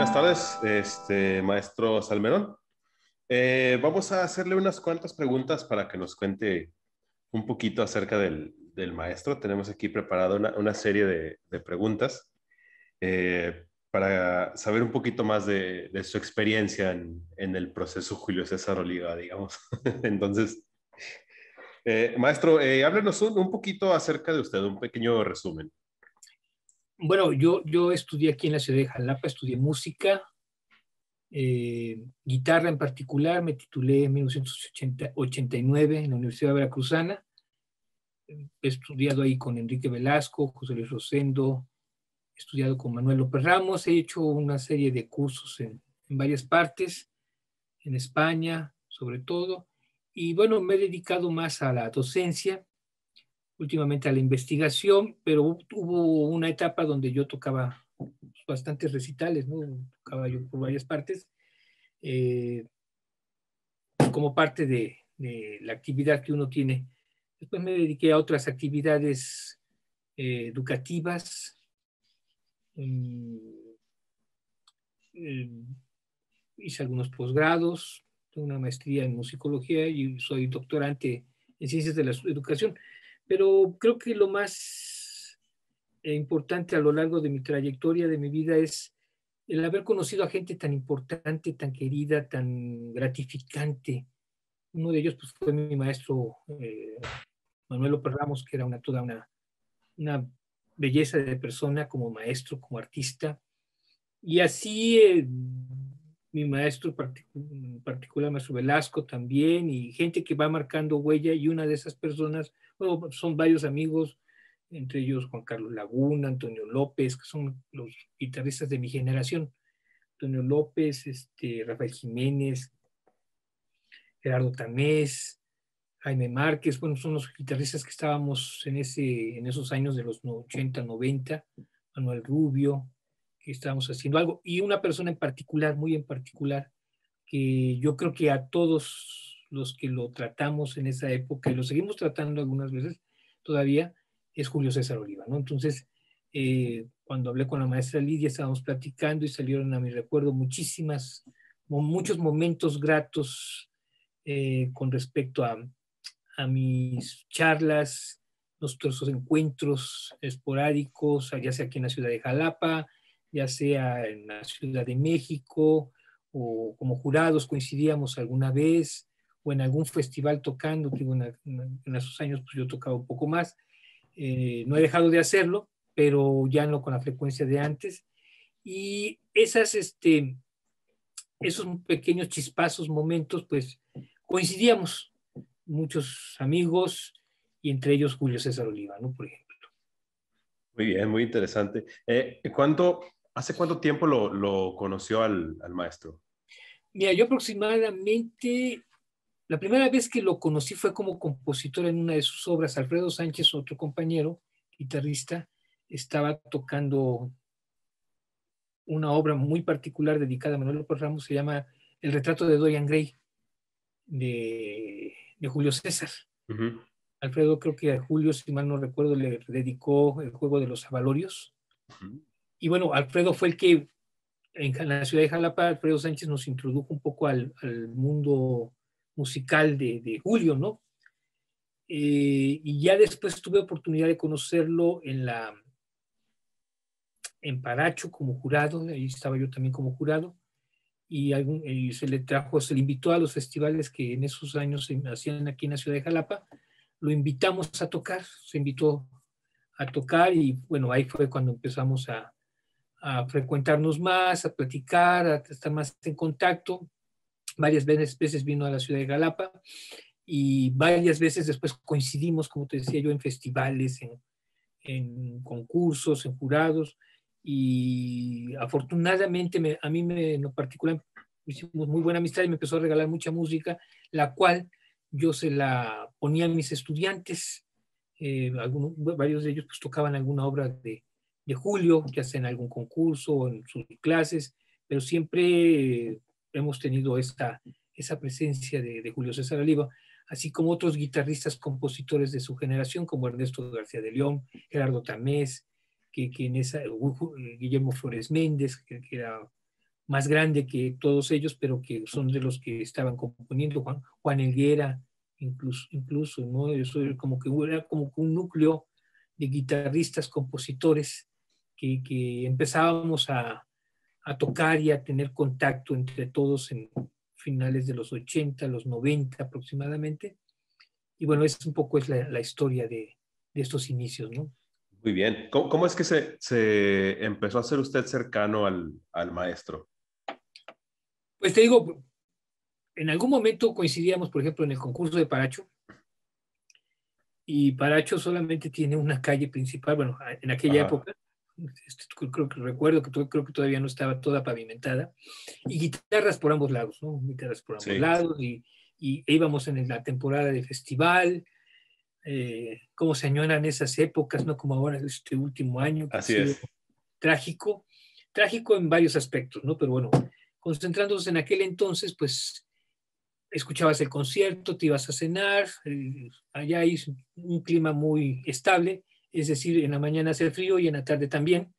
buenas tardes, maestro Salmerón. Vamos a hacerle unas cuantas preguntas para que nos cuente un poquito acerca del maestro. Tenemos aquí preparada una serie de preguntas para saber un poquito más de su experiencia en el proceso Julio César Oliva, digamos. Entonces, maestro, háblenos un poquito acerca de usted, un pequeño resumen. Bueno, yo estudié aquí en la ciudad de Jalapa, estudié música, guitarra en particular, me titulé en 1989 en la Universidad Veracruzana. He estudiado ahí con Enrique Velasco, José Luis Rosendo, he estudiado con Manuel López Ramos, he hecho una serie de cursos en varias partes, en España sobre todo, y bueno, me he dedicado más a la docencia, últimamente a la investigación, pero hubo una etapa donde yo tocaba bastantes recitales, ¿no? Tocaba yo por varias partes, eh, como parte de la actividad que uno tiene. Después me dediqué a otras actividades educativas. eh, Hice algunos posgrados, tengo una maestría en musicología y soy doctorante en ciencias de la educación. Pero creo que lo más importante a lo largo de mi trayectoria, de mi vida, es el haber conocido a gente tan importante, tan querida, tan gratificante. Uno de ellos pues, fue mi maestro Manuel López Ramos, que era toda una belleza de persona como maestro, como artista. Y así mi maestro en particular, maestro Velasco también, y gente que va marcando huella, y una de esas personas, bueno, son varios amigos, entre ellos Juan Carlos Laguna, Antonio López, que son los guitarristas de mi generación. Antonio López, Rafael Jiménez, Gerardo Tamés, Jaime Márquez, bueno, son los guitarristas que estábamos en esos años de los 80, 90, Manuel Rubio, que estábamos haciendo algo, y una persona en particular, muy en particular, que yo creo que a todos los que lo tratamos en esa época, y lo seguimos tratando algunas veces todavía, es Julio César Oliva, ¿no? Entonces, cuando hablé con la maestra Lidia, estábamos platicando y salieron a mi recuerdo muchos momentos gratos con respecto a mis charlas, nuestros encuentros esporádicos, ya sea aquí en la ciudad de Jalapa, ya sea en la Ciudad de México, o como jurados coincidíamos alguna vez, o en algún festival tocando, que en esos años pues yo tocaba un poco más. No he dejado de hacerlo, pero ya no con la frecuencia de antes. Y esos pequeños chispazos, momentos, pues coincidíamos muchos amigos, y entre ellos Julio César Oliva, ¿no? Por ejemplo. Muy bien, muy interesante. ¿Hace cuánto tiempo lo conoció al maestro? Mira, yo aproximadamente, la primera vez que lo conocí fue como compositor en una de sus obras. Alfredo Sánchez, otro compañero, guitarrista, estaba tocando una obra muy particular dedicada a Manuel López Ramos, se llama El retrato de Dorian Gray, de Julio César. Ujú. Alfredo, creo que a Julio, si mal no recuerdo, le dedicó el juego de los abalorios. Ujú. Y bueno, Alfredo fue el que en la ciudad de Jalapa, Alfredo Sánchez nos introdujo un poco al mundo musical de Julio, ¿no? Y ya después tuve oportunidad de conocerlo en Paracho como jurado, ahí estaba yo también como jurado, y se le invitó a los festivales que en esos años se hacían aquí en la ciudad de Jalapa, lo invitamos a tocar, se invitó a tocar, y bueno, ahí fue cuando empezamos a frecuentarnos más, a platicar, a estar más en contacto. Varias veces vino a la ciudad de Jalapa, y varias veces después coincidimos, como te decía yo, en festivales, en concursos, en jurados, y afortunadamente a mí en lo particular hicimos muy buena amistad y me empezó a regalar mucha música, la cual yo se la ponía a mis estudiantes. Varios de ellos pues tocaban alguna obra de Julio, ya sea en algún concurso o en sus clases, pero siempre hemos tenido esa presencia de Julio César Oliva, así como otros guitarristas compositores de su generación, como Ernesto García de León, Gerardo Tamés, que en esa, Guillermo Flores Méndez, que era más grande que todos ellos, pero que son de los que estaban componiendo, Juan Helguera, incluso, ¿no? Eso era como que un núcleo de guitarristas, compositores, que empezábamos a tocar y a tener contacto entre todos en finales de los 80, los 90 aproximadamente. Y bueno, es un poco la historia de estos inicios, ¿no? Muy bien. ¿Cómo es que se empezó a hacer usted cercano al maestro? Pues te digo, en algún momento coincidíamos, por ejemplo, en el concurso de Paracho, y Paracho solamente tiene una calle principal, bueno, en aquella Ajá. época, creo que recuerdo que creo que todavía no estaba toda pavimentada, y guitarras por ambos lados, ¿no? Guitarras por ambos Sí, lados, y íbamos en la temporada de festival, cómo se añoran esas épocas, no como ahora este último año, que ha así sido es. trágico, trágico en varios aspectos, ¿no? Pero bueno, concentrándose en aquel entonces, pues escuchabas el concierto, te ibas a cenar, allá hay un clima muy estable, es decir, en la mañana hace frío y en la tarde también.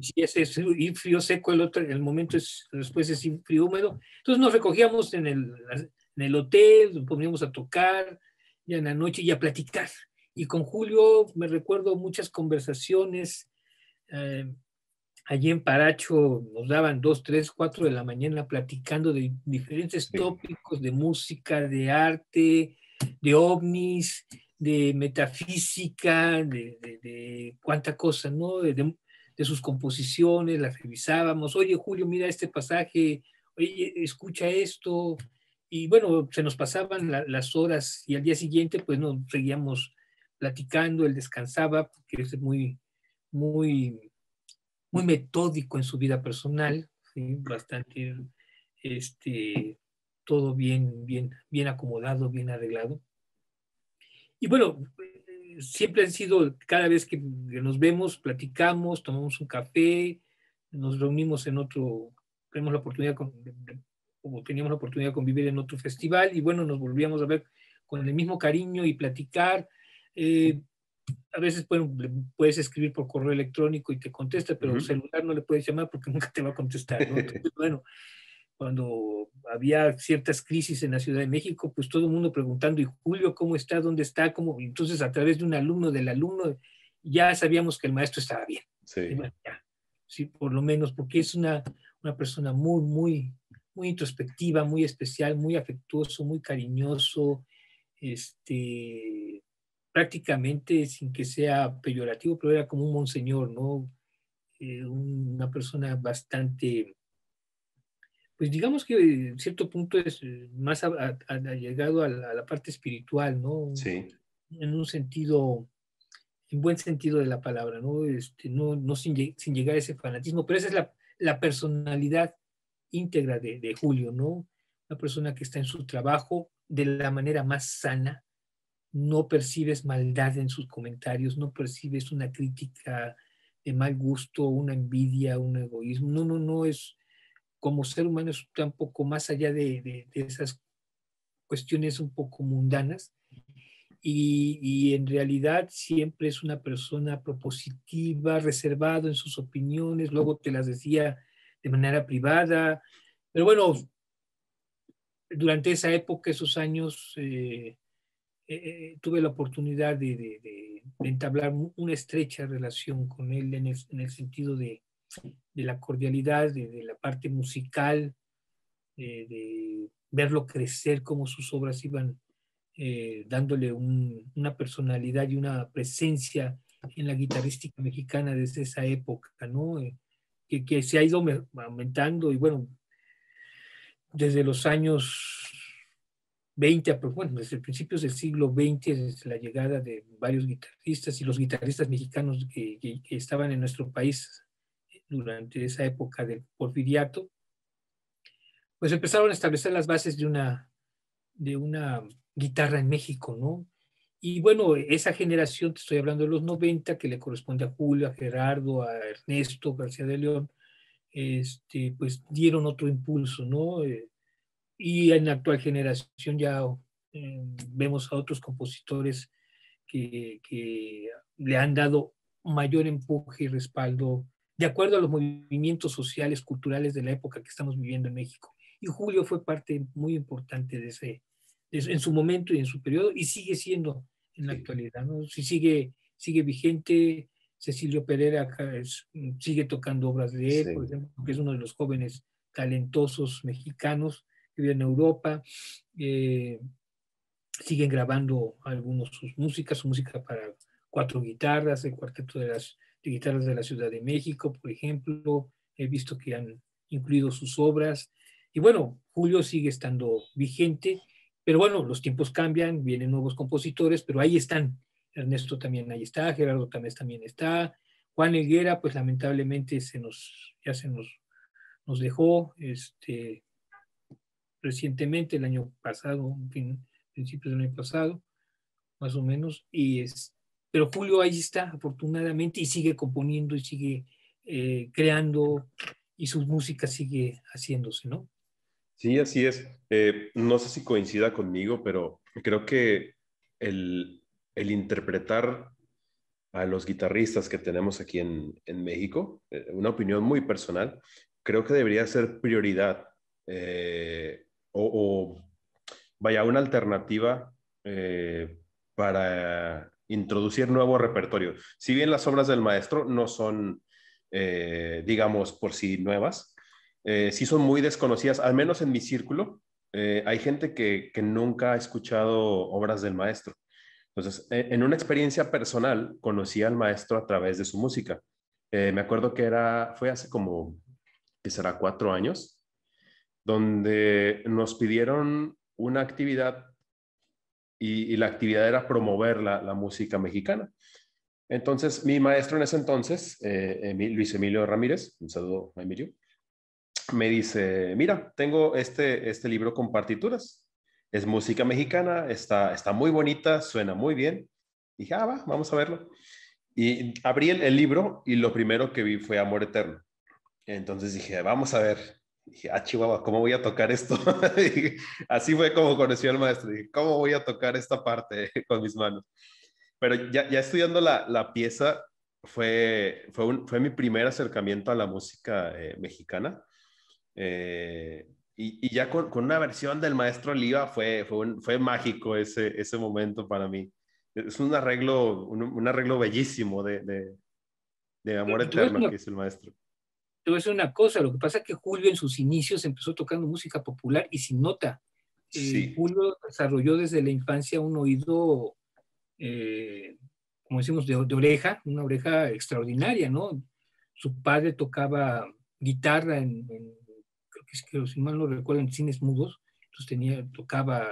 Si ese es frío seco, el momento después es frío húmedo. Entonces nos recogíamos en el hotel, nos poníamos a tocar ya en la noche y a platicar. Y con Julio me recuerdo muchas conversaciones. Eh, Allí en Paracho nos daban 2, 3, 4 de la mañana platicando de diferentes Sí. tópicos de música, de arte, de ovnis, de metafísica, de cuánta cosa, ¿no? De sus composiciones, las revisábamos. Oye, Julio, mira este pasaje, oye, escucha esto. Y bueno, se nos pasaban las horas y al día siguiente, pues nos seguíamos platicando, él descansaba, porque es muy muy metódico en su vida personal, ¿sí? Bastante, todo bien acomodado, bien arreglado. Y bueno, siempre han sido, cada vez que nos vemos, platicamos, tomamos un café, nos reunimos en otro, tenemos la oportunidad, como teníamos la oportunidad de convivir en otro festival, y bueno, nos volvíamos a ver con el mismo cariño y platicar. Eh, a veces puedes escribir por correo electrónico y te contesta, pero Ujú. celular no le puedes llamar porque nunca te va a contestar, ¿no? Entonces, bueno, cuando había ciertas crisis en la Ciudad de México, pues todo el mundo preguntando, ¿y Julio cómo está? ¿Dónde está? ¿Cómo? Entonces, a través de un alumno, del alumno, ya sabíamos que el maestro estaba bien. Y Sí. bueno, ya, sí, por lo menos, porque es una persona muy introspectiva, muy especial, muy afectuoso, muy cariñoso, este, prácticamente sin que sea peyorativo, pero era como un monseñor, ¿no? Una persona bastante, pues digamos que en cierto punto es más allegado a la parte espiritual, ¿no? Sí. En un sentido, en buen sentido de la palabra, ¿no? No sin llegar a ese fanatismo, pero esa es la personalidad íntegra de Julio, ¿no? Una persona que está en su trabajo de la manera más sana, no percibes maldad en sus comentarios, no percibes una crítica de mal gusto, una envidia, un egoísmo. No, es como ser humano es un poco más allá de esas cuestiones un poco mundanas y en realidad siempre es una persona propositiva, reservado en sus opiniones, luego te las decía de manera privada, pero bueno, durante esa época, esos años, tuve la oportunidad de entablar una estrecha relación con él en el sentido de la cordialidad, de la parte musical, de verlo crecer, cómo sus obras iban dándole una personalidad y una presencia en la guitarrística mexicana desde esa época, ¿no? Que se ha ido aumentando y bueno, desde los años 20, bueno, desde principios del siglo XX, desde la llegada de varios guitarristas y los guitarristas mexicanos que estaban en nuestro país durante esa época del porfiriato, pues empezaron a establecer las bases de una guitarra en México, ¿no? Y bueno, esa generación, te estoy hablando de los 90, que le corresponde a Julio, a Gerardo, a Ernesto García de León, pues dieron otro impulso, ¿no? Y en la actual generación ya vemos a otros compositores que le han dado mayor empuje y respaldo de acuerdo a los movimientos sociales, culturales de la época que estamos viviendo en México. Y Julio fue parte muy importante en su momento y en su periodo, y sigue siendo en la Sí, actualidad, ¿no? Si sigue vigente. Cecilio Pereira sigue tocando obras de él, por sí, ejemplo, que es uno de los jóvenes talentosos mexicanos que vive en Europa. Eh, Siguen grabando algunos su música para 4 guitarras, el cuarteto de guitarras de la Ciudad de México, por ejemplo. He visto que han incluido sus obras. Y bueno, Julio sigue estando vigente, pero bueno, los tiempos cambian, vienen nuevos compositores, pero ahí están. Ernesto también ahí está, Gerardo también está. Juan Helguera, pues lamentablemente ya nos dejó recientemente, el año pasado, en fin, principios del año pasado, más o menos, pero Julio ahí está, afortunadamente, y sigue componiendo y sigue creando, y su música sigue haciéndose, ¿no? sí, así es. No sé si coincida conmigo, pero creo que el, el interpretar a los guitarristas que tenemos aquí en México, una opinión muy personal, creo que debería ser prioridad o vaya, una alternativa para introducir nuevo repertorio. Si bien las obras del maestro no son, digamos, por sí nuevas, sí son muy desconocidas, al menos en mi círculo. Hay gente que nunca ha escuchado obras del maestro. Entonces, en una experiencia personal, conocí al maestro a través de su música. Me acuerdo que fue hace como, que será 4 años, donde nos pidieron una actividad y la actividad era promover la música mexicana. Entonces, mi maestro en ese entonces, Luis Emilio Ramírez, un saludo a Emilio, me dice, mira, tengo este libro con partituras, es música mexicana, está muy bonita, suena muy bien. Dije, vamos a verlo. Y abrí el libro y lo primero que vi fue Amor Eterno. Entonces dije, vamos a ver. Dije, Chihuahua, ¿cómo voy a tocar esto? Así fue como conocí al maestro. Dije, ¿cómo voy a tocar esta parte con mis manos? Pero ya estudiando la pieza, fue mi primer acercamiento a la música mexicana. Y ya con una versión del maestro Oliva fue mágico ese momento para mí. Es un arreglo bellísimo de Amor Y Eterno que hizo el maestro. te voy a decir una cosa, lo que pasa es que Julio en sus inicios empezó tocando música popular y sin nota. Sí, Julio desarrolló desde la infancia un oído, eh, como decimos, de oreja, una oreja extraordinaria, ¿no? Su padre tocaba guitarra creo que si mal no recuerdo, en cines mudos, entonces tocaba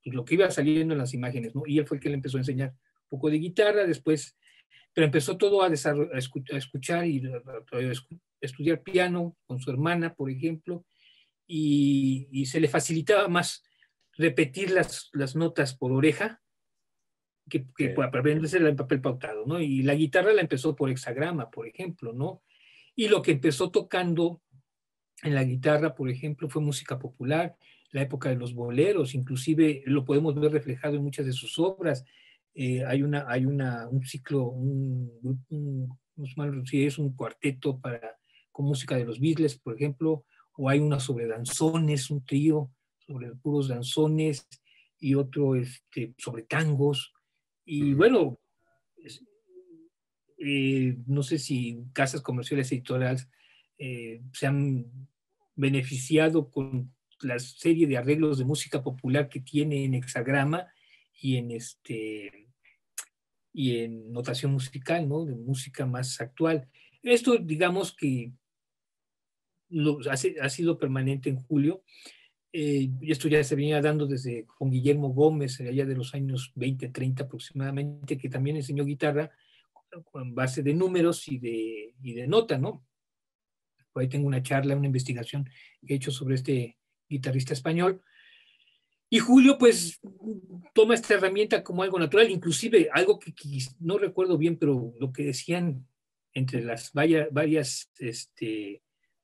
pues, lo que iba saliendo en las imágenes, ¿no? Y él fue el que le empezó a enseñar un poco de guitarra, después, pero empezó todo a escuchar y a estudiar piano con su hermana, por ejemplo, y se le facilitaba más repetir las notas por oreja que eh, para aprenderse en papel pautado, ¿no? Y la guitarra la empezó por hexagrama, por ejemplo, ¿no? Y lo que empezó tocando en la guitarra, por ejemplo, fue música popular, la época de los boleros, inclusive lo podemos ver reflejado en muchas de sus obras. Un ciclo, si es un cuarteto con música de los Beatles, por ejemplo, o hay una sobre danzones, un trío sobre puros danzones y otro sobre tangos. Y ujú. bueno, es- no sé si casas comerciales editoriales se han beneficiado con la serie de arreglos de música popular que tiene en hexagrama y y en notación musical, ¿no? De música más actual. Esto, digamos que ha sido permanente en Julio. Y esto ya se venía dando desde con Guillermo Gómez, allá de los años 20, 30 aproximadamente, que también enseñó guitarra con base de números y de nota, ¿no? Por ahí tengo una charla, una investigación que he hecho sobre este guitarrista español. Y Julio, pues, toma esta herramienta como algo natural, inclusive algo que no recuerdo bien, pero lo que decían entre las varias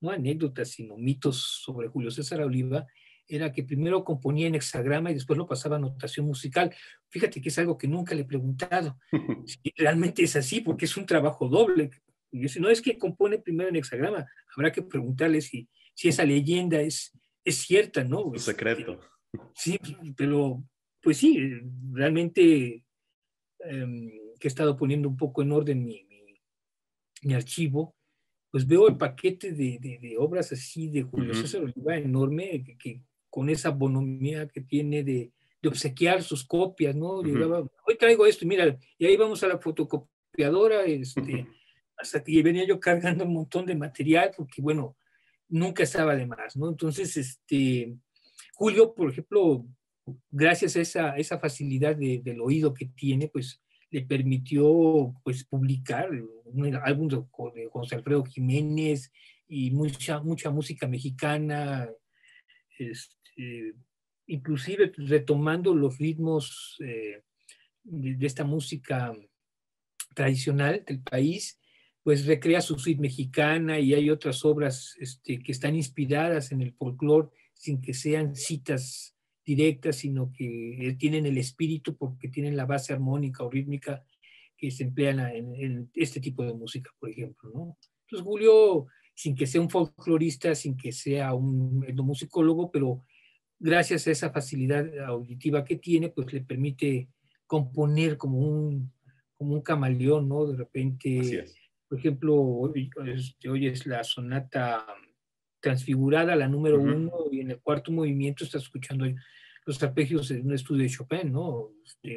no anécdotas, sino mitos sobre Julio César Oliva, era que primero componía en hexagrama y después lo pasaba a notación musical. Fíjate que es algo que nunca le he preguntado si realmente es así, porque es un trabajo doble. Y si no es que compone primero en hexagrama, habrá que preguntarle si esa leyenda es cierta, ¿no? Un secreto. Sí, pero pues sí, realmente que he estado poniendo un poco en orden mi archivo, pues veo el paquete de obras así de Julio César Oliva enorme, que con esa bonomía que tiene de obsequiar sus copias, ¿no? Llegaba, hoy traigo esto, y mira, y ahí vamos a la fotocopiadora, hasta que venía yo cargando un montón de material, porque bueno, nunca estaba de más, ¿no? Entonces, Julio, por ejemplo, gracias a esa facilidad del oído que tiene, pues le permitió pues publicar un álbum de José Alfredo Jiménez y mucha música mexicana, este, inclusive retomando los ritmos de esta música tradicional del país, pues recrea su suite mexicana y hay otras obras que están inspiradas en el folclore sin que sean citas directas, sino que tienen el espíritu porque tienen la base armónica o rítmica que se emplean en este tipo de música, por ejemplo, ¿no? Entonces Julio, sin que sea un folclorista, sin que sea un etnomusicólogo, pero gracias a esa facilidad auditiva que tiene, pues le permite componer como un camaleón, ¿no? De Así repente, es. por ejemplo, hoy es la sonata transfigurada, la número 1, y en el cuarto movimiento está escuchando los arpegios en un estudio de Chopin, ¿no?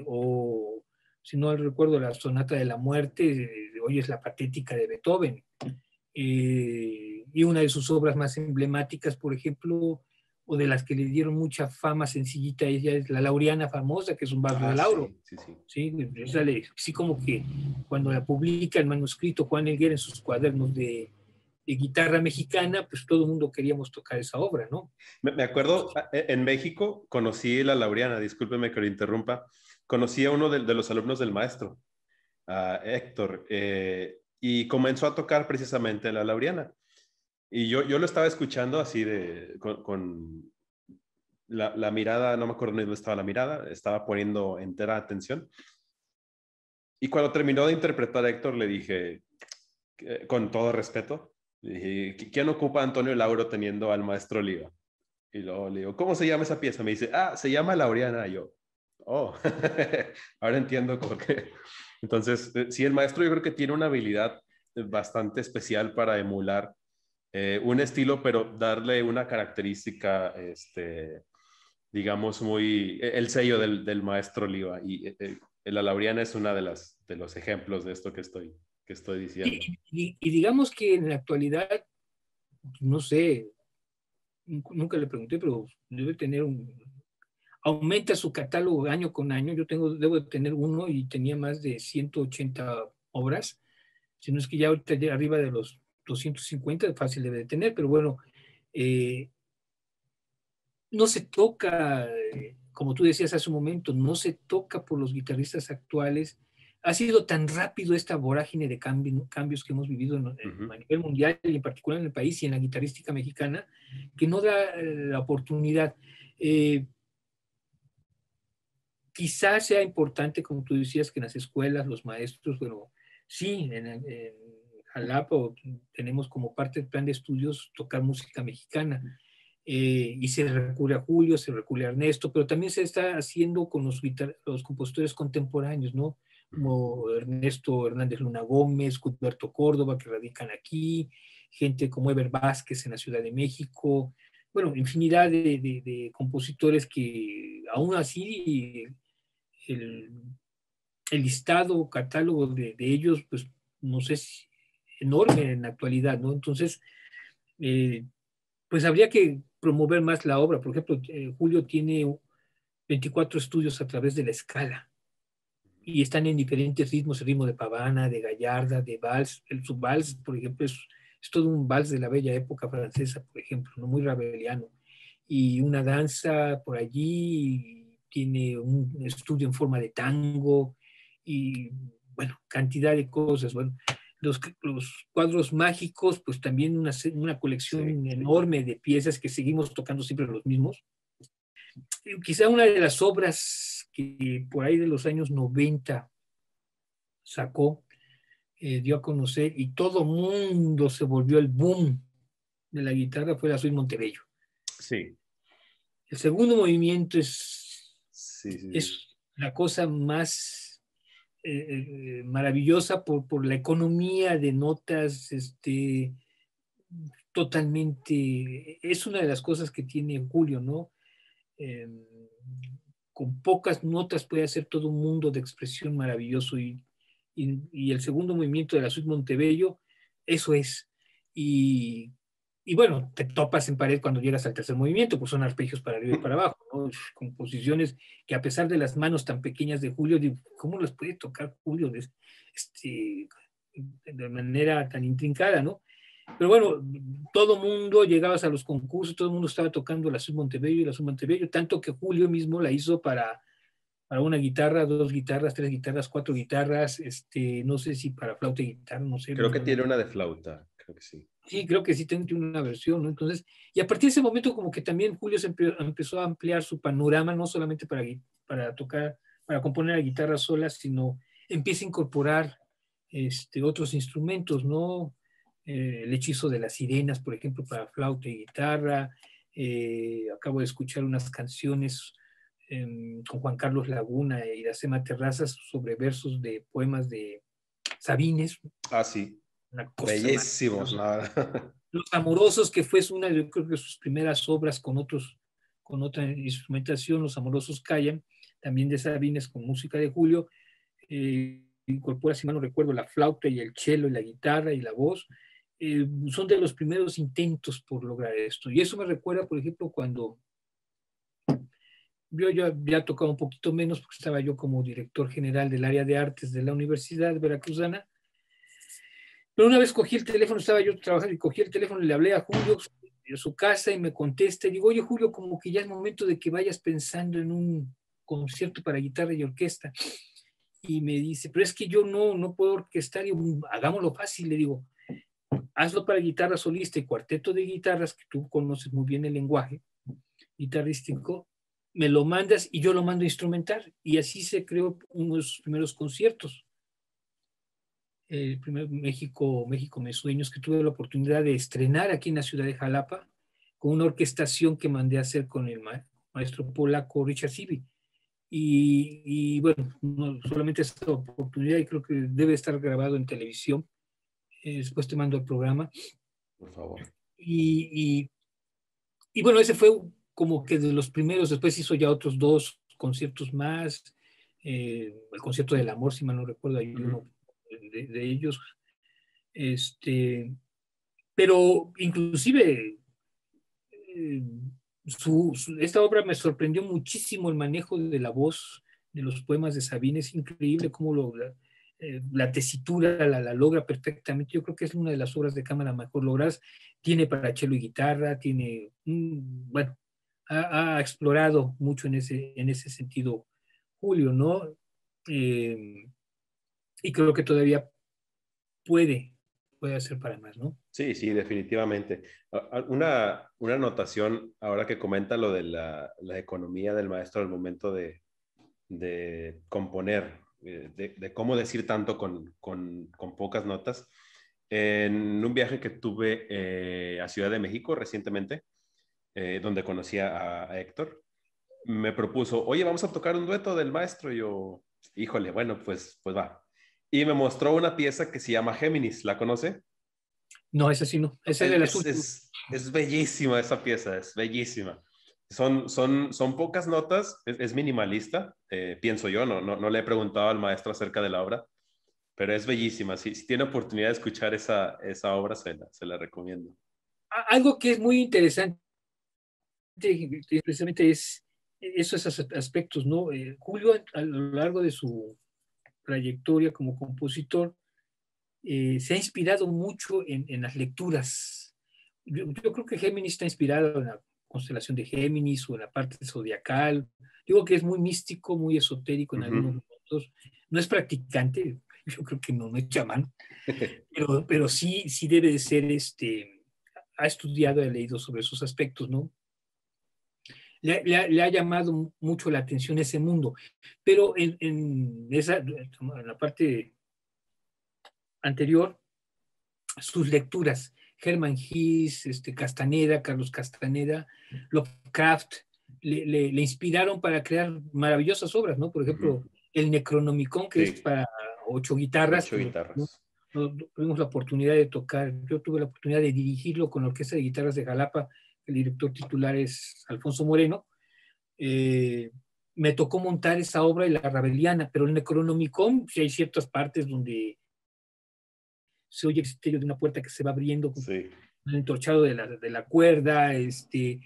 O, si no recuerdo, la sonata de la muerte, hoy es la patética de Beethoven. Y una de sus obras más emblemáticas, por ejemplo, o de las que le dieron mucha fama sencillita, ella es la Laureana famosa, que es un barrio de Lauro. Sí, sí, sí. ¿Sí? Sí, como que cuando la publica el manuscrito Juan Elguera en sus cuadernos de guitarra mexicana, pues todo el mundo queríamos tocar esa obra, ¿no? Me acuerdo, en México conocí la Laureana, discúlpeme que lo interrumpa, conocí a uno de los alumnos del maestro, a Héctor, y comenzó a tocar precisamente la Laureana. Y yo lo estaba escuchando así con la mirada, no me acuerdo ni dónde estaba la mirada, estaba poniendo entera atención. Y cuando terminó de interpretar a Héctor, le dije, con todo respeto, le dije, ¿quién ocupa a Antonio Lauro teniendo al maestro Oliva? Y luego le digo, ¿cómo se llama esa pieza? Me dice, se llama Laureana. Y yo, oh, ahora entiendo por qué. Entonces, sí, el maestro yo creo que tiene una habilidad bastante especial para emular un estilo, pero darle una característica, digamos, el sello del maestro Oliva. Y la Laureana es una de los ejemplos de esto que estoy diciendo. Y digamos que en la actualidad, no sé, nunca le pregunté, pero debe tener aumenta su catálogo año con año. Yo debo de tener uno y tenía más de 180 obras, si no es que ya ahorita ya arriba de los 250, fácil debe de tener, pero bueno, no se toca, como tú decías hace un momento, no se toca por los guitarristas actuales. Ha sido tan rápido esta vorágine de cambios que hemos vivido a nivel mundial y en particular en el país y en la guitarrística mexicana, que no da la oportunidad. Quizás sea importante, como tú decías, que en las escuelas los maestros, bueno, sí, en Jalapa tenemos como parte del plan de estudios tocar música mexicana. Y se recurre a Julio, se recurre a Ernesto, pero también se está haciendo con los compositores contemporáneos, ¿no? Como Ernesto Hernández Luna Gómez, Cuthberto Córdoba, que radican aquí, gente como Eber Vázquez en la Ciudad de México, bueno, infinidad de compositores que aún así el, el listado, catálogo de ellos, pues no sé, es enorme en la actualidad, ¿no? Entonces, pues habría que promover más la obra. Por ejemplo, Julio tiene 24 estudios a través de la escala y están en diferentes ritmos, el ritmo de pavana, de gallarda, de vals. El subvals, por ejemplo, es todo un vals de la bella época francesa, por ejemplo, ¿no? Muy rabeliano. Y una danza por allí, tiene un estudio en forma de tango y, bueno, cantidad de cosas. Bueno, los cuadros mágicos, pues también una colección enorme de piezas que seguimos tocando siempre los mismos. Quizá una de las obras que por ahí de los años 90 sacó, dio a conocer y todo mundo se volvió el boom de la guitarra fue la Suite Montebello. Sí, El segundo movimiento sí, sí, sí. es la cosa más maravillosa por la economía de notas, totalmente, es una de las cosas que tiene Julio, ¿no? Eh, con pocas notas puede hacer todo un mundo de expresión maravilloso y el segundo movimiento de la Suite Montebello, eso es. Y, y bueno, te topas en pared cuando llegas al tercer movimiento, pues son arpegios para arriba y para abajo, ¿no? Composiciones que a pesar de las manos tan pequeñas de Julio, digo, ¿cómo las puede tocar Julio de manera tan intrincada, ¿no? Pero bueno, todo mundo, llegabas a los concursos, todo el mundo estaba tocando la Suite Montebello y la Suite Montebello, tanto que Julio mismo la hizo para una guitarra, dos guitarras, tres guitarras, cuatro guitarras, no sé si para flauta y guitarra, no sé. Creo que tiene una de flauta, creo que sí. Sí, creo que sí tiene una versión, ¿no? Entonces, y a partir de ese momento como que también Julio empezó a ampliar su panorama, no solamente para tocar, para componer la guitarra sola, sino empieza a incorporar otros instrumentos, ¿no? El hechizo de las sirenas, por ejemplo, para flauta y guitarra. Acabo de escuchar unas canciones con Juan Carlos Laguna e Iracema Terrazas sobre versos de poemas de Sabines, Ah, sí. una cosa Bellísimos, maravillosa. la verdad. Los Amorosos, que fue una de, creo que sus primeras obras con otra instrumentación, Los Amorosos Callan, también de Sabines con música de Julio, incorpora, si mal no recuerdo, la flauta y el cello y la guitarra y la voz. Son de los primeros intentos por lograr esto. Y eso me recuerda, por ejemplo, cuando yo ya había tocado un poquito menos, porque estaba yo como director general del área de artes de la Universidad Veracruzana. Pero una vez cogí el teléfono, estaba yo trabajando y cogí el teléfono y le hablé a Julio de su casa y me contesta y digo, oye Julio, como que ya es momento de que vayas pensando en un concierto para guitarra y orquesta. Y me dice, pero es que yo no puedo orquestar, y hagámoslo fácil, le digo, hazlo para guitarra solista y cuarteto de guitarras, que tú conoces muy bien el lenguaje guitarrístico, me lo mandas y yo lo mando a instrumentar. Y así se creó uno de sus primeros conciertos. El primer México Mis Sueños, que tuve la oportunidad de estrenar aquí en la ciudad de Jalapa, con una orquestación que mandé a hacer con el maestro polaco Richard Sibi. Y bueno, no, solamente esta oportunidad, y creo que debe estar grabado en televisión. Después te mando el programa. Por favor. Y, y, y bueno, ese fue como que de los primeros. Después hizo ya otros dos conciertos más. El concierto del amor, si mal no recuerdo, hay uno de ellos. Pero inclusive eh, esta obra me sorprendió muchísimo el manejo de la voz de los poemas de Sabine. Es increíble cómo la tesitura la logra perfectamente. Yo creo que es una de las obras de cámara mejor logradas. Tiene para cello y guitarra, tiene, bueno, ha explorado mucho en ese sentido Julio, ¿no? Eh, y creo que todavía puede hacer para más, ¿no? Sí, sí, definitivamente. Una anotación, ahora que comenta lo de la economía del maestro al momento de componer, de cómo decir tanto con pocas notas. En un viaje que tuve a Ciudad de México recientemente, donde conocí a Héctor, me propuso, oye, vamos a tocar un dueto del maestro. Y yo, híjole, bueno, pues va. Y me mostró una pieza que se llama Géminis, ¿la conoce? No, esa sí no. Esa es de las últimas. Es bellísima esa pieza, es bellísima. Son pocas notas, es minimalista, pienso yo, no le he preguntado al maestro acerca de la obra, pero es bellísima. Si tiene oportunidad de escuchar esa obra, se la recomiendo. Algo que es muy interesante precisamente es esos aspectos, ¿no? Julio, a lo largo de su trayectoria como compositor, se ha inspirado mucho en las lecturas. Yo creo que Géminis está inspirado en la constelación de Géminis o en la parte zodiacal. Digo que es muy místico, muy esotérico en algunos Ujú. momentos. No es practicante, yo creo que no es chamán, pero sí debe de ser, ha estudiado, ha leído sobre esos aspectos, ¿no? Le ha llamado mucho la atención ese mundo, pero en la parte anterior, sus lecturas. Hermann Hesse, Castaneda, Carlos Castaneda, Lovecraft, le inspiraron para crear maravillosas obras, ¿no? Por ejemplo, el Necronomicon, que es para 8 guitarras. 8 guitarras. Tuvimos la oportunidad de tocar, yo tuve la oportunidad de dirigirlo con la Orquesta de Guitarras de Jalapa. El director titular es Alfonso Moreno. Me tocó montar esa obra y la Raveliana, pero el Necronomicon, sí hay ciertas partes donde se oye el misterio de una puerta que se va abriendo con el entorchado de la cuerda. De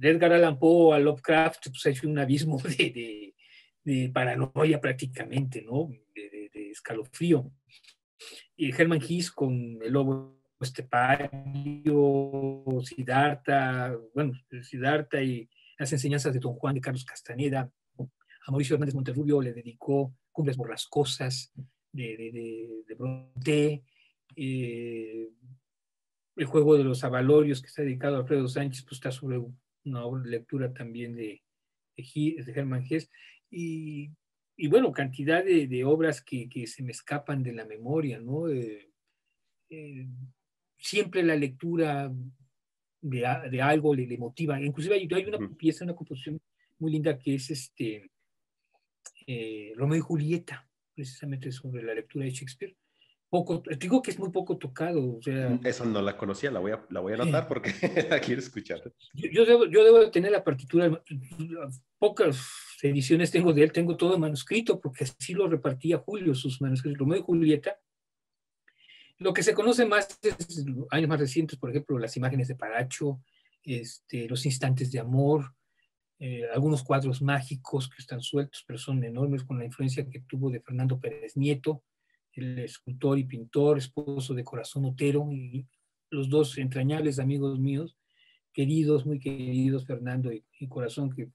Edgar Allan Poe a Lovecraft, pues hay un abismo de paranoia prácticamente, ¿no? De escalofrío. Y Hermann Hesse con el lobo estepario, Siddhartha y las enseñanzas de Don Juan de Carlos Castaneda. A Mauricio Hernández Monterrubio le dedicó Cumbres Borrascosas de Bronte. El juego de los avalorios, que está dedicado a Alfredo Sánchez, pues está sobre una lectura también de Hermann Hesse. Y bueno, cantidad de obras que se me escapan de la memoria, ¿no? Siempre la lectura de algo le motiva. Inclusive hay una pieza, una composición muy linda que es Romeo y Julieta, precisamente sobre la lectura de Shakespeare. Digo que es muy poco tocado. O sea, esa no la conocía, la voy a anotar porque la quiero escuchar. Yo debo de tener la partitura, pocas ediciones tengo de él, tengo todo manuscrito, porque así lo repartía Julio, sus manuscritos, Romeo y Julieta. Lo que se conoce más es años más recientes, por ejemplo, las imágenes de Paracho, los instantes de amor, algunos cuadros mágicos que están sueltos, pero son enormes, con la influencia que tuvo de Fernando Pérez Nieto, el escultor y pintor, esposo de Corazón Otero, y los dos entrañables amigos míos, queridos, muy queridos, Fernando y Corazón, que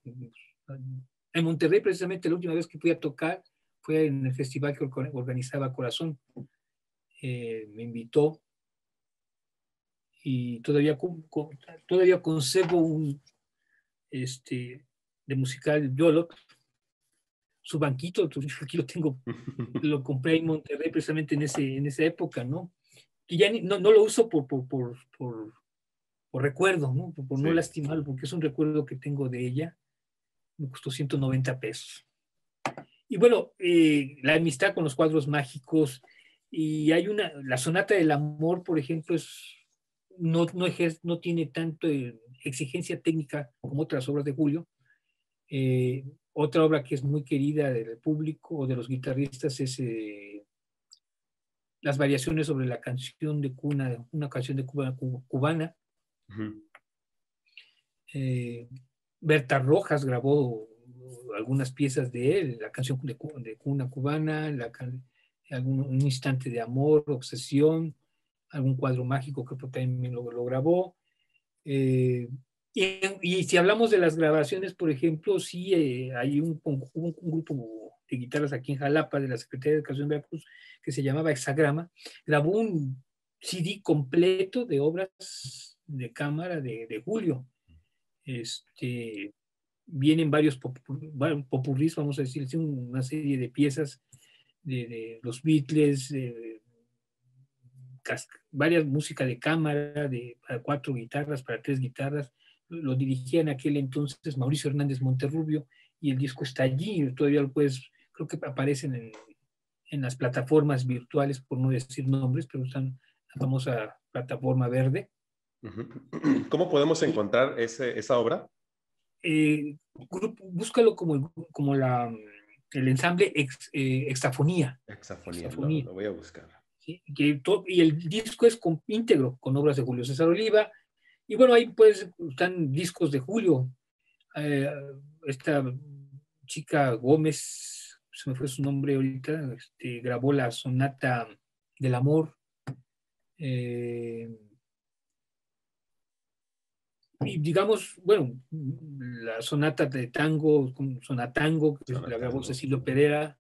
en Monterrey precisamente la última vez que fui a tocar fue en el festival que organizaba Corazón. Me invitó y todavía conservo un de musical Yolo, su banquito, aquí lo tengo, lo compré en Monterrey precisamente en esa época, ¿no? Que ya no lo uso por recuerdo, ¿no? Por no lastimarlo, porque es un recuerdo que tengo de ella. Me costó 190 pesos. Y bueno, la amistad con los cuadros mágicos, y hay la Sonata del Amor, por ejemplo, no tiene tanto exigencia técnica como otras obras de Julio. Otra obra que es muy querida del público o de los guitarristas es las variaciones sobre la canción de cuna, una canción de cubana. Berta Rojas grabó algunas piezas de él, la canción de cuna cubana, un instante de amor, obsesión, algún cuadro mágico que también lo grabó. Y si hablamos de las grabaciones, por ejemplo, sí hay un grupo de guitarras aquí en Jalapa de la Secretaría de Educación de Veracruz que se llamaba Hexagrama, grabó un CD completo de obras de cámara de Julio. Vienen varios popurrís, vamos a decir, una serie de piezas de los Beatles, varias música de cámara, para 4 guitarras, para 3 guitarras. Lo dirigía en aquel entonces Mauricio Hernández Monterrubio, y el disco está allí, todavía lo puedes, creo que aparecen en las plataformas virtuales, por no decir nombres, pero están la famosa plataforma verde. ¿Cómo podemos encontrar esa obra? Búscalo como el ensamble Hexafonía. Hexafonía, lo voy a buscar. ¿Sí? Y el disco es íntegro, con obras de Julio César Oliva. Y bueno, ahí pues están discos de Julio. Esta chica Gómez, se me fue su nombre ahorita, grabó la Sonata del Amor. Y digamos, bueno, la sonata de tango, sonatango, que la grabó Cecilio Pereira,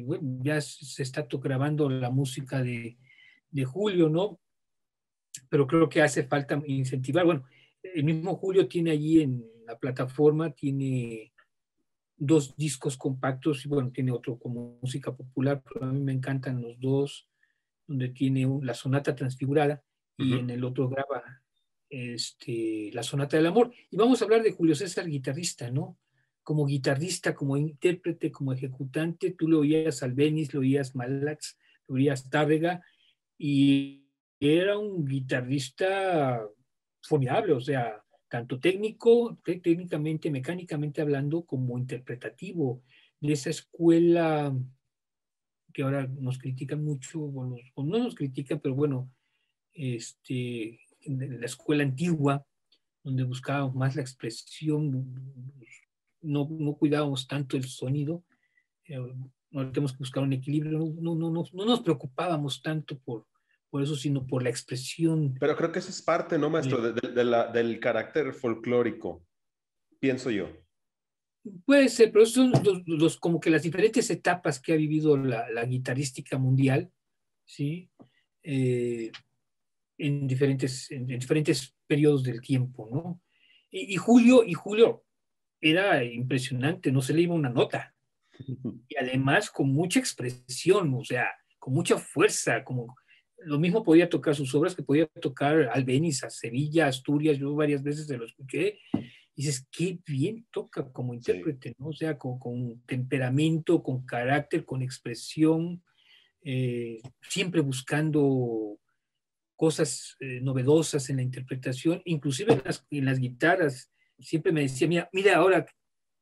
bueno, ya se está grabando la música de Julio, ¿no? Pero creo que hace falta incentivar. Bueno, el mismo Julio tiene allí en la plataforma, tiene 2 discos compactos, y bueno, tiene otro como música popular, pero a mí me encantan los dos, donde tiene la sonata transfigurada y en Ujú. el otro graba la sonata del amor. Y vamos a hablar de Julio César, guitarrista, ¿no? Como guitarrista, como intérprete, como ejecutante, tú lo oías Albéniz, lo oías Malax, lo oías Tárrega, y era un guitarrista formidable, o sea, tanto técnicamente, mecánicamente hablando, como interpretativo, de esa escuela que ahora nos critican mucho, o no nos critican, pero bueno, en la escuela antigua, donde buscábamos más la expresión, no cuidábamos tanto el sonido, no tenemos que buscar un equilibrio, no nos preocupábamos tanto por eso, sino por la expresión. Pero creo que eso es parte, ¿no, maestro? Del carácter folclórico, pienso yo. Puede ser, pero son como que las diferentes etapas que ha vivido la guitarrística mundial, ¿sí? Eh, en diferentes periodos del tiempo, ¿no? Y Julio era impresionante, no se le iba una nota. Y además con mucha expresión, o sea, con mucha fuerza, como lo mismo podía tocar sus obras que podía tocar Albéniz, a Sevilla, Asturias, yo varias veces se lo escuché, y dices, qué bien toca como Sí, intérprete, ¿no? O sea, con temperamento, con carácter, con expresión, siempre buscando cosas novedosas en la interpretación, inclusive en las guitarras, siempre me decía, mira ahora,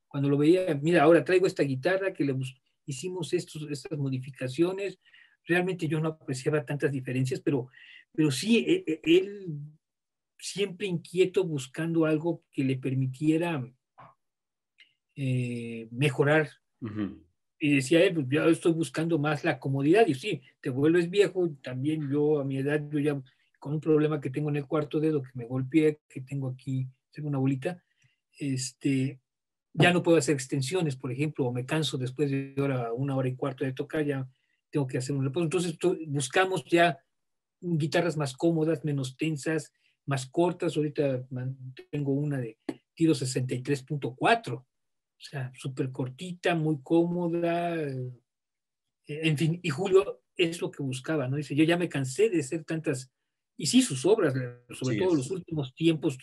cuando lo veía, mira, ahora traigo esta guitarra que hicimos estas modificaciones. Realmente yo no apreciaba tantas diferencias, pero sí, él siempre inquieto buscando algo que le permitiera mejorar. ujú. Y decía él, pues yo estoy buscando más la comodidad. Y sí, te vuelves viejo, también yo a mi edad, yo ya con un problema que tengo en el cuarto dedo, que me golpeé, que tengo aquí, tengo una bolita, ya no puedo hacer extensiones, por ejemplo, o me canso después de una hora y cuarto de tocar, ya tengo que hacer un reposo. Entonces buscamos ya guitarras más cómodas, menos tensas, más cortas. Ahorita tengo una de tiro 63.4, o sea, súper cortita, muy cómoda. En fin, y Julio es lo que buscaba, ¿no? Dice, yo ya me cansé de hacer tantas, y sí, sus obras, sobre Sí, todo los es. últimos tiempos.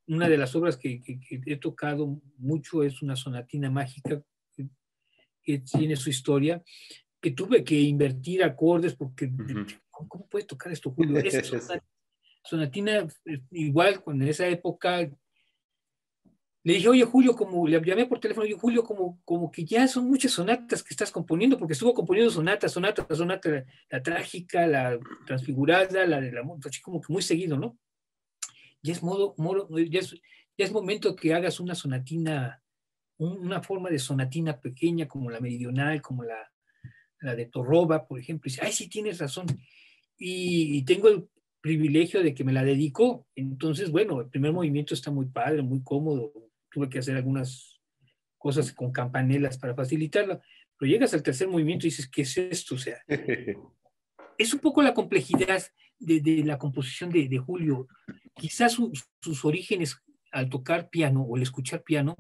Una de las obras que he tocado mucho es una sonatina mágica que tiene su historia, que tuve que invertir acordes porque, Ujú. ¿cómo puede tocar esto, Julio? Esa sonatina, igual, cuando en esa época le dije, oye, Julio, como le llamé por teléfono, oye, Julio, como que ya son muchas sonatas que estás componiendo, porque estuvo componiendo sonata, la trágica, la transfigurada, la del amor, así como que muy seguido, ¿no? Ya es ya es momento que hagas una sonatina, una forma de sonatina pequeña como la meridional, como la de Torroba, por ejemplo. Y dice, ay, sí, tienes razón. Y tengo el privilegio de que me la dedico. Entonces, bueno, el primer movimiento está muy padre, muy cómodo. Tuve que hacer algunas cosas con campanelas para facilitarlo. Pero llegas al tercer movimiento y dices, ¿qué es esto? O sea, es un poco la complejidad de la composición de Julio. Quizás sus orígenes al tocar piano o al escuchar piano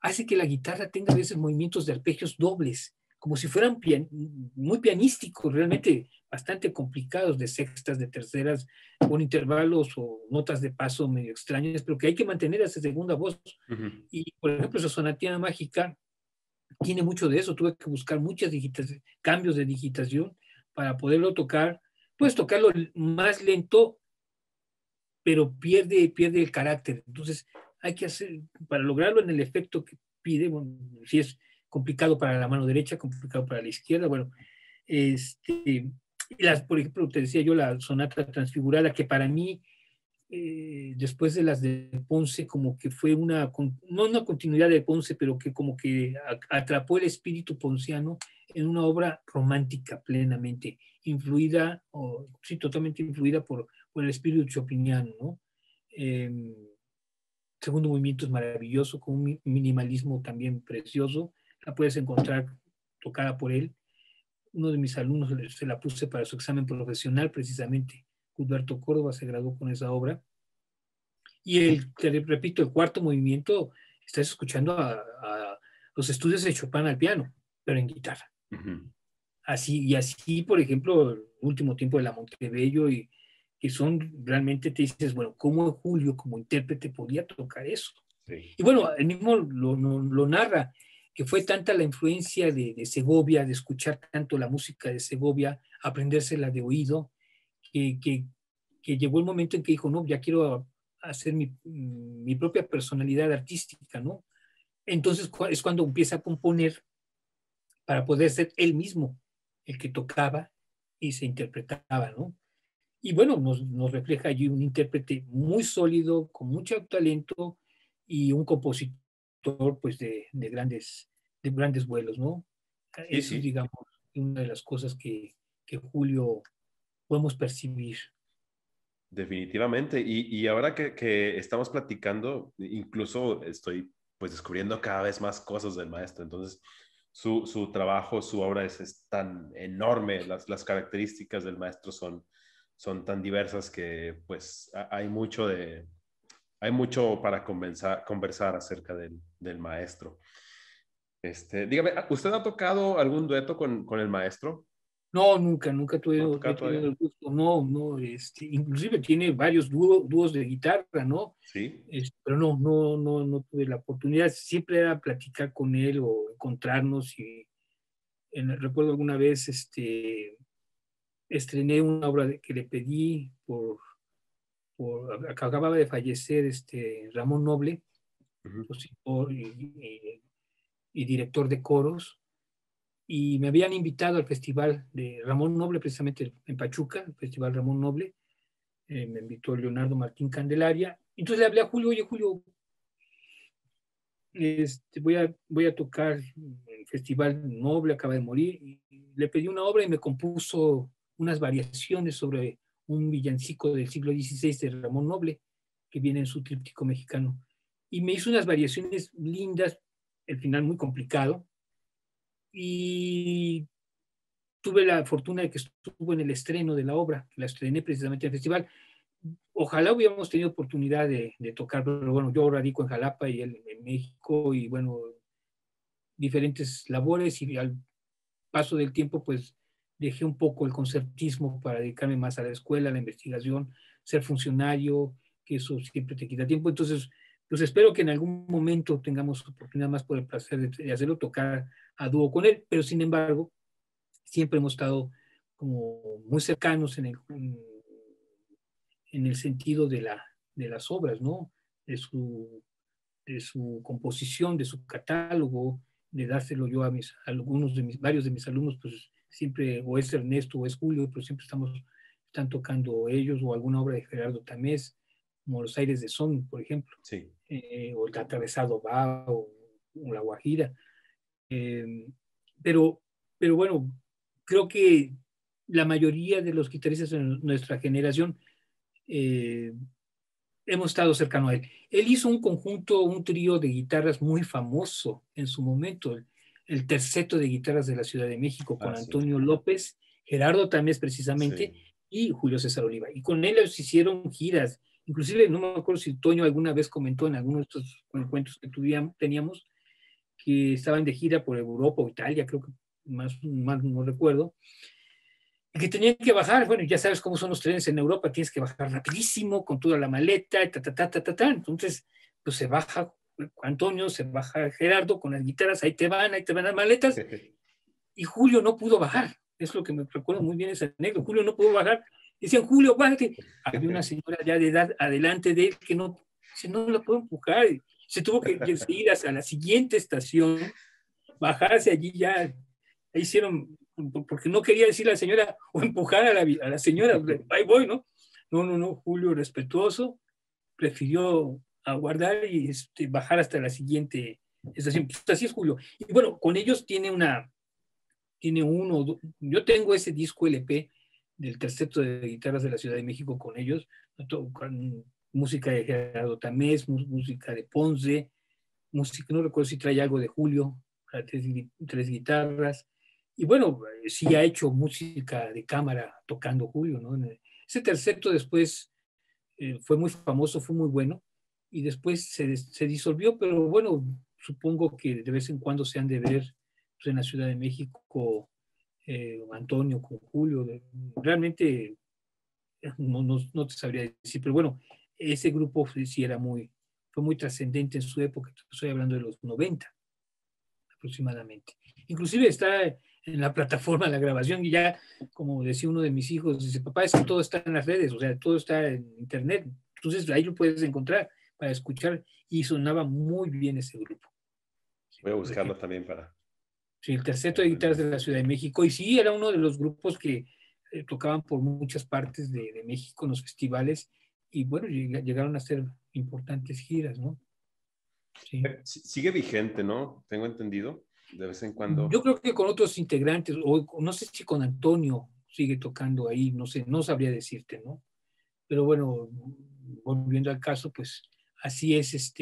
hace que la guitarra tenga a veces movimientos de arpegios dobles, como si fueran muy pianísticos, realmente bastante complicados, de sextas, de terceras, con intervalos o notas de paso medio extrañas, pero que hay que mantener esa segunda voz. Ujú. Y, por ejemplo, esa sonatina mágica tiene mucho de eso. Tuve que buscar muchos cambios de digitación para poderlo tocar. Puedes tocarlo más lento, pero pierde el carácter. Entonces, hay que hacer, para lograrlo en el efecto que pide, bueno, si es complicado para la mano derecha, complicado para la izquierda, bueno, por ejemplo, te decía yo la sonata transfigurada, que para mí, después de las de Ponce, como que fue no una continuidad de Ponce, pero que como que atrapó el espíritu ponciano en una obra romántica plenamente, influida, o sí, totalmente influida por el espíritu chopiniano, ¿no? Eh, Segundo movimiento es maravilloso, con un minimalismo también precioso. La puedes encontrar tocada por él. Uno de mis alumnos se la puse para su examen profesional, precisamente. Gilberto Córdoba se graduó con esa obra. Y te repito, el cuarto movimiento estás escuchando a los estudios de Chopin al piano, pero en guitarra. Así, y así, por ejemplo, el último tiempo de la Montebello, y que son realmente, te dices, bueno, ¿cómo Julio como intérprete podía tocar eso? Sí. Y bueno, él mismo lo narra, que fue tanta la influencia de Segovia, de escuchar tanto la música de Segovia, aprendérsela de oído, que llegó el momento en que dijo, no, ya quiero hacer mi propia personalidad artística, ¿no? Entonces es cuando empieza a componer para poder ser él mismo el que tocaba y se interpretaba, ¿no? Y bueno, nos refleja allí un intérprete muy sólido, con mucho talento y un compositor pues de grandes vuelos, ¿no? Sí, Eso es, sí, digamos, una de las cosas que Julio podemos percibir. definitivamente. Y ahora que estamos platicando, incluso estoy pues descubriendo cada vez más cosas del maestro. Entonces, su trabajo, su obra es tan enorme, las características del maestro son tan diversas que pues hay mucho para conversar acerca del maestro. Dígame, ¿usted ha tocado algún dueto con el maestro? No, nunca ¿No ha he tocado tenido todavía? el gusto, no, inclusive tiene varios dúos de guitarra, ¿no? Sí. Pero no tuve la oportunidad, siempre era platicar con él o encontrarnos y recuerdo alguna vez, estrené una obra que le pedí acababa de fallecer, Ramón Noble, Ujú. compositor y director de coros, y me habían invitado al festival de Ramón Noble, precisamente en Pachuca, el festival Ramón Noble. Me invitó Leonardo Martín Candelaria. Entonces le hablé a Julio, oye Julio, voy a tocar el festival Noble, acaba de morir, y le pedí una obra y me compuso unas variaciones sobre un villancico del siglo XVI de Ramón Noble, que viene en su tríptico mexicano. Y me hizo unas variaciones lindas, el final muy complicado, y tuve la fortuna de que estuvo en el estreno de la obra, que la estrené precisamente en el festival. Ojalá hubiéramos tenido oportunidad de tocar, pero bueno, yo radico en Jalapa y él en México, y bueno, diferentes labores, y al paso del tiempo pues dejé un poco el concertismo para dedicarme más a la escuela, a la investigación, ser funcionario, que eso siempre te quita tiempo. Entonces, pues espero que en algún momento tengamos oportunidad más por el placer de hacerlo, tocar a dúo con él, pero sin embargo, siempre hemos estado como muy cercanos en el sentido de las obras, ¿no? De de su composición, de su catálogo, de dárselo yo a varios de mis alumnos, pues siempre, o es Ernesto o es Julio, pero siempre están tocando ellos, o alguna obra de Gerardo Tamés, como Los Aires de Son, por ejemplo, Sí. o El Atravesado Va, o La Guajira. Eh, pero, pero bueno, creo que la mayoría de los guitarristas de nuestra generación eh, hemos estado cercano a él. Él hizo un conjunto, un trío de guitarras muy famoso en su momento, el terceto de guitarras de la Ciudad de México, con Ah, sí. Antonio López, Gerardo Tamés precisamente, Sí. y Julio César Oliva. Y con él ellos hicieron giras. Inclusive, no me acuerdo si Toño alguna vez comentó en alguno de estos encuentros que teníamos, que estaban de gira por Europa o Italia, creo que más no recuerdo, que tenían que bajar. Bueno, ya sabes cómo son los trenes en Europa, tienes que bajar rapidísimo con toda la maleta, Entonces, pues se baja Antonio, se baja Gerardo con las guitarras, ahí te van las maletas, y Julio no pudo bajar. Es lo que me recuerdo muy bien esa anécdota. Julio no pudo bajar. Decían, Julio, bájate. Había una señora ya de edad adelante de él que no la puedo empujar. Se tuvo que ir hasta la siguiente estación, bajarse allí ya. Ahí hicieron, porque no quería decir a la señora o empujar a la señora, ahí voy, ¿no? No, Julio respetuoso, prefirió aguardar y bajar hasta la siguiente estación. Pues así es Julio. Y bueno, con ellos tiene yo tengo ese disco LP del terceto de guitarras de la Ciudad de México con ellos, con música de Gerardo Tamés, música de Ponce, música, no recuerdo si trae algo de Julio, para tres guitarras. Y bueno, sí ha hecho música de cámara tocando Julio, ¿no? Ese terceto después fue muy famoso, fue muy bueno, y después se disolvió, pero bueno, supongo que de vez en cuando se han de ver pues, en la Ciudad de México, Antonio con Julio. Realmente no te sabría decir, pero bueno, ese grupo sí fue muy trascendente en su época, estoy hablando de los 90 aproximadamente. Inclusive está en la plataforma la grabación y ya, como decía uno de mis hijos, dice, papá, es que todo está en las redes, o sea, todo está en internet, entonces ahí lo puedes encontrar para escuchar y sonaba muy bien ese grupo. Voy a Por buscarlo ejemplo, también para sí, el Terceto de Guitarras aprender. de la Ciudad de México, y sí, era uno de los grupos que tocaban por muchas partes de México en los festivales, y bueno, llegaron a hacer importantes giras, ¿no? Sí. Sigue vigente, ¿no? Tengo entendido, de vez en Yo cuando. creo que con otros integrantes, o no sé si con Antonio sigue tocando ahí, no sé, no sabría decirte, ¿no? Pero bueno, volviendo al caso, pues así es,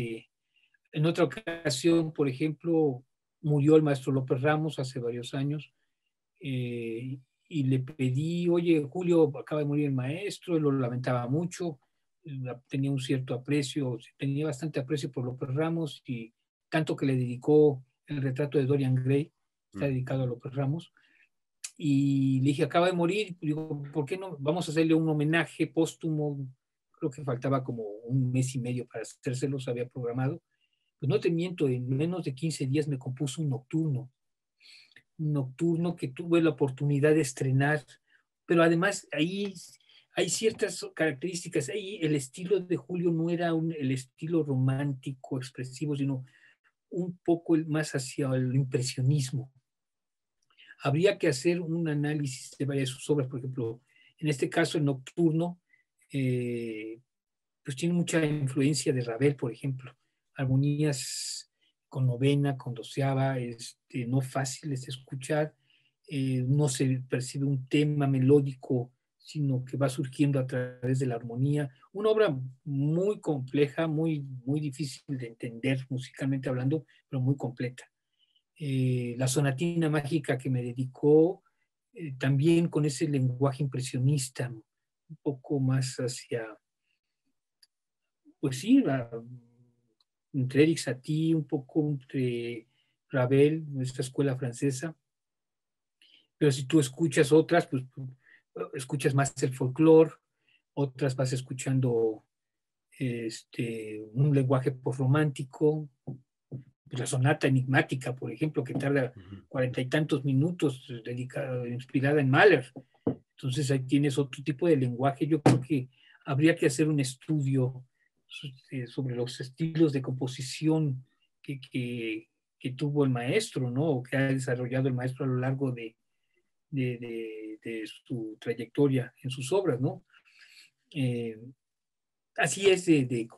en otra ocasión, por ejemplo, murió el maestro López Ramos hace varios años, y le pedí, oye, Julio, acaba de morir el maestro, él lo lamentaba mucho, tenía un cierto aprecio, tenía bastante aprecio por López Ramos, y tanto que le dedicó el retrato de Dorian Gray, está Mm. dedicado a López Ramos, y le dije, acaba de morir, digo, ¿por qué no? Vamos a hacerle un homenaje póstumo, creo que faltaba como un mes y medio para hacérselo, se había programado, pues no te miento, en menos de 15 días me compuso un nocturno que tuve la oportunidad de estrenar, pero además ahí hay ciertas características, ahí el estilo de Julio no era el estilo romántico, expresivo, sino un poco más hacia el impresionismo. Habría que hacer un análisis de varias de sus obras, por ejemplo, en este caso el nocturno, eh, pues tiene mucha influencia de Ravel, por ejemplo, armonías con novena, con doceava, no fáciles de escuchar, no se percibe un tema melódico, sino que va surgiendo a través de la armonía. Una obra muy compleja, muy difícil de entender musicalmente hablando, pero muy completa. La sonatina mágica que me dedicó, también con ese lenguaje impresionista, un poco más hacia, pues sí, entre Eric Satie, un poco entre Ravel, nuestra escuela francesa, pero si tú escuchas otras, pues escuchas más el folclore, otras vas escuchando un lenguaje postromántico, pues la sonata enigmática, por ejemplo, que tarda Ujú. 40 y tantos minutos, inspirada en Mahler. Entonces ahí tienes otro tipo de lenguaje. Yo creo que habría que hacer un estudio sobre los estilos de composición que tuvo el maestro, ¿no? O que ha desarrollado el maestro a lo largo de su trayectoria en sus obras, ¿no? Eh, Así es de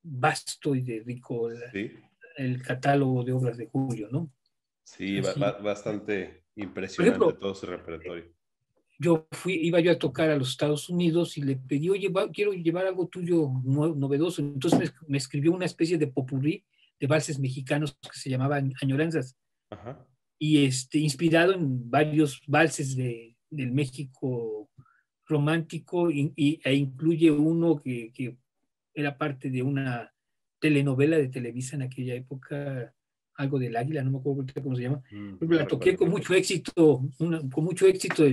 vasto y de rico Sí, el catálogo de obras de Julio, ¿no? sí, Así. bastante Por impresionante ejemplo, todo su repertorio. iba yo a tocar a los Estados Unidos y le pedí, oye, quiero llevar algo tuyo novedoso. Entonces me escribió una especie de popurrí de valses mexicanos que se llamaban Añoranzas, Ajá. y inspirado en varios valses del México romántico, e incluye uno que era parte de una telenovela de Televisa en aquella época, algo del Águila, no me acuerdo cómo se llama. No La toqué recuerdo. con mucho éxito, con mucho éxito,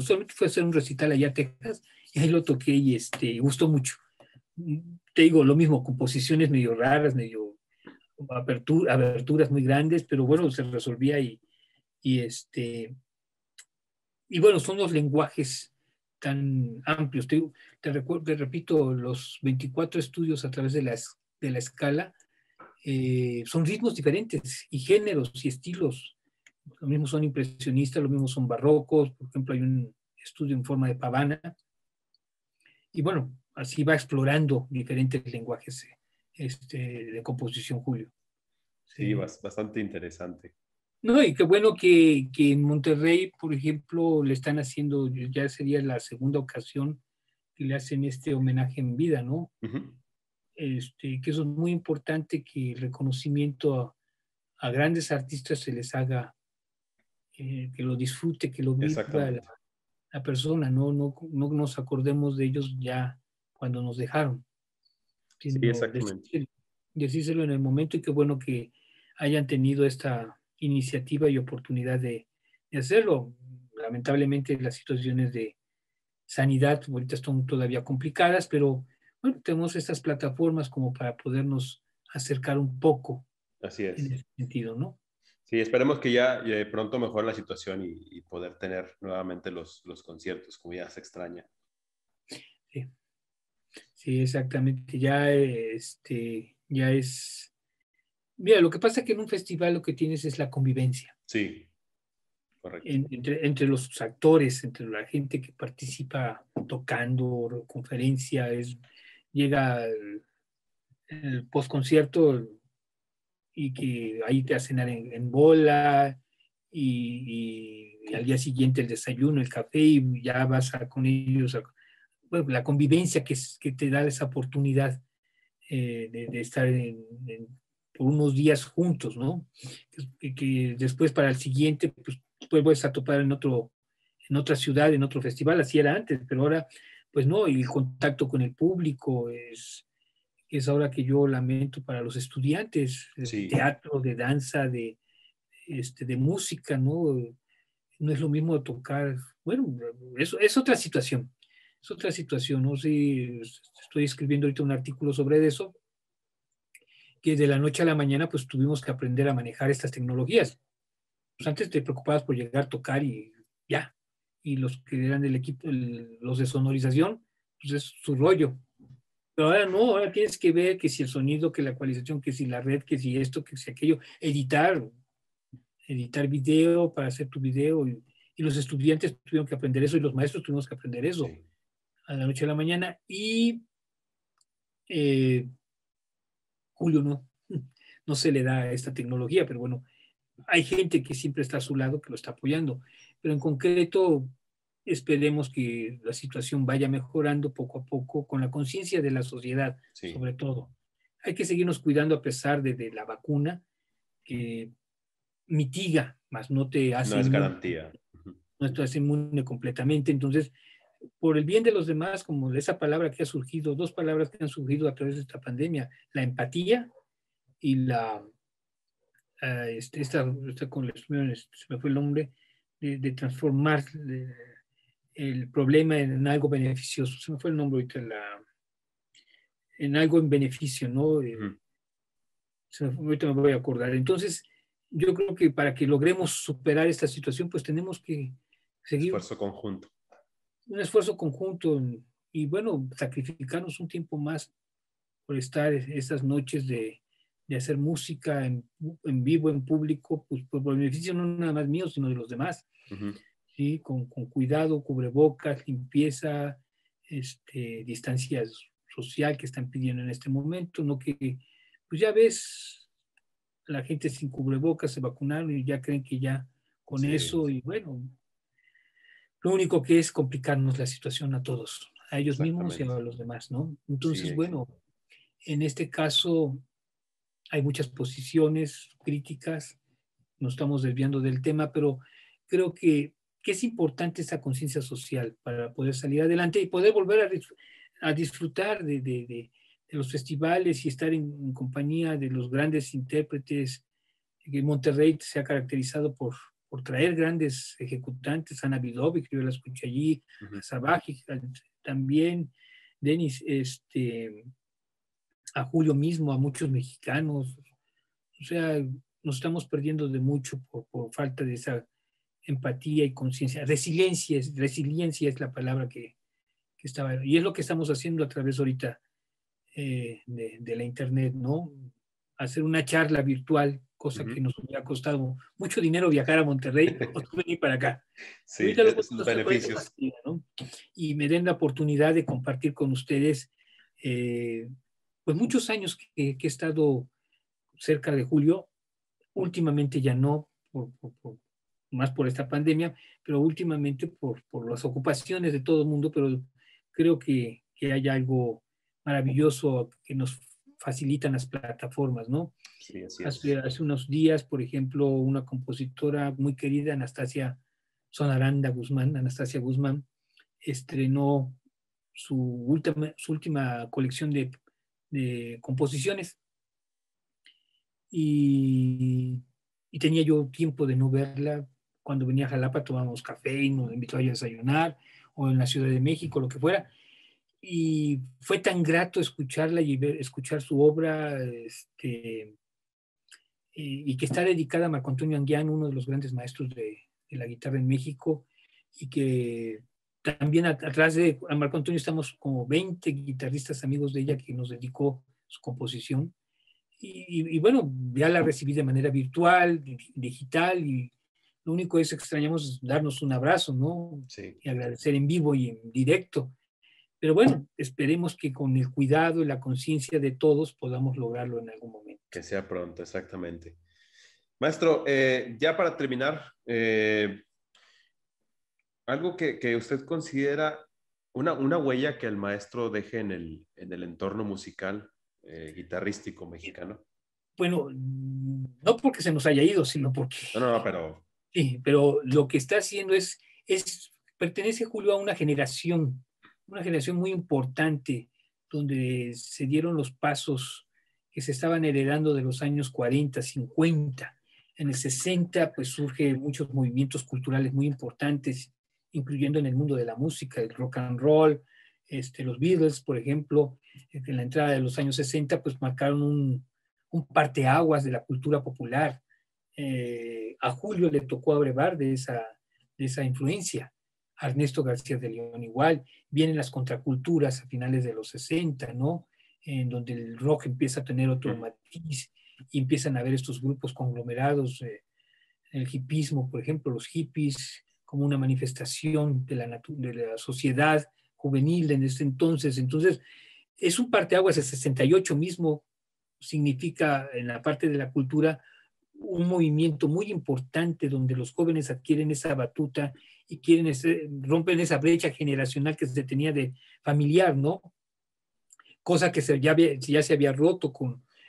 solamente fue a hacer un recital allá a Texas, y ahí lo toqué y gustó mucho. Te digo, lo mismo, composiciones medio raras, medio aberturas muy grandes, pero bueno, se resolvía, y y bueno, son los lenguajes tan amplios. Te repito, los 24 estudios a través de la escala, son ritmos diferentes y géneros y estilos. Lo mismo son impresionistas, lo mismo son barrocos. Por ejemplo, hay un estudio en forma de pavana. Y bueno, así va explorando diferentes lenguajes, de composición, Julio. Sí, Sí. bastante interesante. No, y qué bueno que en Monterrey, por ejemplo, le están haciendo, ya sería la segunda ocasión que le hacen este homenaje en vida, ¿no? Ujú. Que eso es muy importante, que el reconocimiento a grandes artistas se les haga, que lo disfrute, que lo viva Exactamente. la persona, no nos acordemos de ellos ya cuando nos dejaron. Sí, sino exactamente. decírselo en el momento, y qué bueno que hayan tenido esta iniciativa y oportunidad de hacerlo. Lamentablemente las situaciones de sanidad ahorita están todavía complicadas, pero bueno, tenemos estas plataformas como para podernos acercar un poco Así en es. ese sentido, ¿no? Sí, esperemos que ya pronto mejore la situación y poder tener nuevamente los conciertos, como ya se extraña. Sí, sí, exactamente. Ya, ya es. Mira, lo que pasa es que en un festival lo que tienes es la convivencia Sí, correcto. entre los actores, entre la gente que participa tocando, conferencia, llega el post-concierto y que ahí te hacen en bola y al día siguiente el desayuno, el café y ya vas con ellos. Bueno, la convivencia que te da esa oportunidad de estar por unos días juntos, ¿no? Que después para el siguiente, pues vuelves a topar en otra ciudad, en otro festival, así era antes, pero ahora, pues no, y el contacto con el público es ahora que yo lamento para los estudiantes de Sí, teatro, de danza, de música, ¿no? No es lo mismo tocar, bueno, es otra situación, es otra situación, ¿no? Sí, estoy escribiendo ahorita un artículo sobre eso, que de la noche a la mañana pues tuvimos que aprender a manejar estas tecnologías. Pues antes te preocupabas por llegar a tocar y ya, y los que eran del equipo, los de sonorización, pues es su rollo. Pero ahora no, ahora tienes que ver que si el sonido, que la ecualización, que si la red, que si esto, que si aquello, editar video para hacer tu video. Y los estudiantes tuvieron que aprender eso y los maestros tuvimos que aprender eso sí, a la noche a la mañana. Y eh, Julio no se le da esta tecnología, pero bueno, hay gente que siempre está a su lado, que lo está apoyando. Pero en concreto, esperemos que la situación vaya mejorando poco a poco con la conciencia de la sociedad, sí. sobre todo. Hay que seguirnos cuidando a pesar de la vacuna, que mitiga, más no te No hace es inmune, garantía. Ujú. no te hace inmune completamente. Entonces, por el bien de los demás, como esa palabra que ha surgido, dos palabras que han surgido a través de esta pandemia, la empatía y con se me fue el nombre, de transformar el problema en algo beneficioso. Se me fue el nombre ahorita, en algo en beneficio, ¿no? Ujú. Ahorita me voy a acordar. Entonces, yo creo que para que logremos superar esta situación, pues tenemos que seguir Esfuerzo conjunto. un esfuerzo conjunto y, bueno, sacrificarnos un tiempo más por estar estas noches de hacer música en vivo, en público, pues por beneficio no nada más mío, sino de los demás, Ujú. ¿sí? Con cuidado, cubrebocas, limpieza, distancia social que están pidiendo en este momento, no que, pues ya ves, la gente sin cubrebocas se vacunaron y ya creen que ya con Sí, eso, y bueno, lo único que es complicarnos la situación a todos, a ellos mismos y a exactamente. los demás, ¿no? Sí, Entonces, bueno, en este caso hay muchas posiciones críticas, nos estamos desviando del tema, pero creo que es importante esta conciencia social para poder salir adelante y poder volver a disfrutar de los festivales y estar en compañía de los grandes intérpretes. Que Monterrey se ha caracterizado por traer grandes ejecutantes, Ana Vidovic, que yo la escuché allí, ujú. a Sabaji también, Denis, a Julio mismo, a muchos mexicanos. O sea, nos estamos perdiendo de mucho por falta de esa empatía y conciencia. Resiliencia es la palabra que estaba, y es lo que estamos haciendo a través ahorita de la internet, ¿no? Hacer una charla virtual, cosa que Ujú. nos hubiera costado mucho dinero viajar a Monterrey o tú venir para acá. Sí, Ahorita lo son podemos hacer con esta beneficios. facilidad, ¿no? Y me den la oportunidad de compartir con ustedes, eh, pues muchos años que he estado cerca de Julio, últimamente ya no, más por esta pandemia, pero últimamente por las ocupaciones de todo el mundo, pero creo que hay algo maravilloso que nos facilitan las plataformas, ¿no? Sí, así es. Hace unos días, por ejemplo, una compositora muy querida, Anastasia Guzmán, estrenó su última colección de composiciones. Y tenía yo tiempo de no verla. Cuando venía a Jalapa tomábamos café y nos invitó a desayunar, o en la Ciudad de México, lo que fuera. Y fue tan grato escucharla y escuchar su obra, y que está dedicada a Marco Antonio Anguiano, uno de los grandes maestros de la guitarra en México, y que también atrás de Marco Antonio estamos como 20 guitarristas amigos de ella que nos dedicó su composición. Y bueno, ya la recibí de manera virtual, digital, y lo único es extrañamos darnos un abrazo, ¿no? Sí. Y agradecer en vivo y en directo. Pero bueno, esperemos que con el cuidado y la conciencia de todos podamos lograrlo en algún momento. Que sea pronto, exactamente. Maestro, ya para terminar, algo que usted considera una huella que el maestro deje en el entorno musical guitarrístico mexicano. Bueno, no porque se nos haya ido, sino porque... No, pero... Sí, pero lo que está haciendo pertenece, Julio, a una generación muy importante, donde se dieron los pasos que se estaban heredando de los años 40, 50. En el 60, pues surgen muchos movimientos culturales muy importantes, incluyendo en el mundo de la música, el rock and roll, los Beatles, por ejemplo, en la entrada de los años 60, pues marcaron un parteaguas de la cultura popular. A Julio le tocó abrevar de esa influencia. A Ernesto García de León igual. Vienen las contraculturas a finales de los 60, ¿no? En donde el rock empieza a tener otro matiz y empiezan a haber estos grupos conglomerados, el hipismo, por ejemplo, los hippies como una manifestación de la sociedad juvenil en ese entonces. Entonces, es un parteaguas. El 68 mismo significa en la parte de la cultura un movimiento muy importante donde los jóvenes adquieren esa batuta y rompen esa brecha generacional que se tenía de familiar, ¿no? Cosa que ya se había roto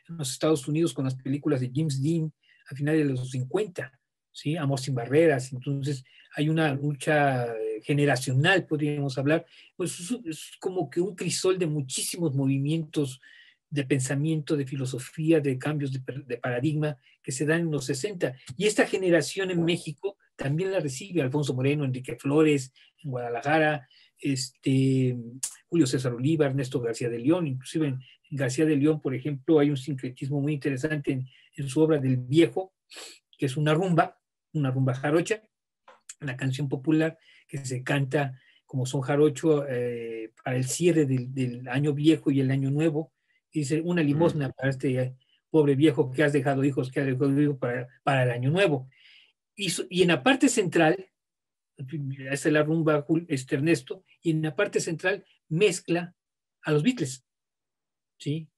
en los Estados Unidos con las películas de James Dean a finales de los 50, ¿sí? Amor sin barreras. Entonces hay una lucha generacional, podríamos hablar. Pues es como que un crisol de muchísimos movimientos de pensamiento, de filosofía, de cambios de paradigma que se dan en los 60. Y esta generación en México también la recibe Alfonso Moreno, Enrique Flores, en Guadalajara, Julio César Oliva, Ernesto García de León. Inclusive en García de León, por ejemplo, hay un sincretismo muy interesante en su obra del Viejo, que es una rumba jarocha, una canción popular que se canta como son jarocho para el cierre del año viejo y el año nuevo. Y dice, una limosna para este pobre viejo que has dejado hijos, que has dejado hijos para el año nuevo. Y en la parte central, esa es la rumba Ernesto, y en la parte central mezcla a los Beatles, ¿sí?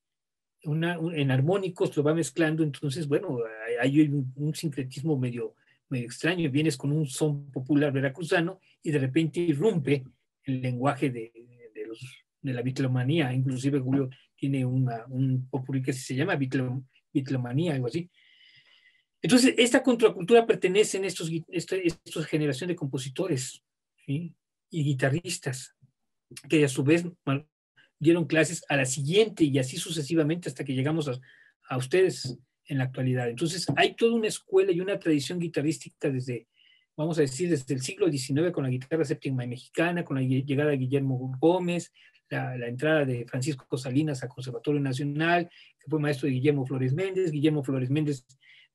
En armónicos lo va mezclando. Entonces, bueno, hay un sincretismo medio extraño. Vienes con un son popular veracruzano y de repente irrumpe el lenguaje de la bitlomanía. Inclusive Julio tiene un popurrí que se llama bitlomanía, algo así. Entonces, esta contracultura pertenece en esta generación de compositores, ¿sí? Y guitarristas, que a su vez dieron clases a la siguiente y así sucesivamente hasta que llegamos a ustedes en la actualidad. Entonces, hay toda una escuela y una tradición guitarrística vamos a decir, desde el siglo XIX con la guitarra séptima mexicana, con la llegada de Guillermo Gómez, la entrada de Francisco Salinas al Conservatorio Nacional, que fue maestro de Guillermo Flores Méndez. Guillermo Flores Méndez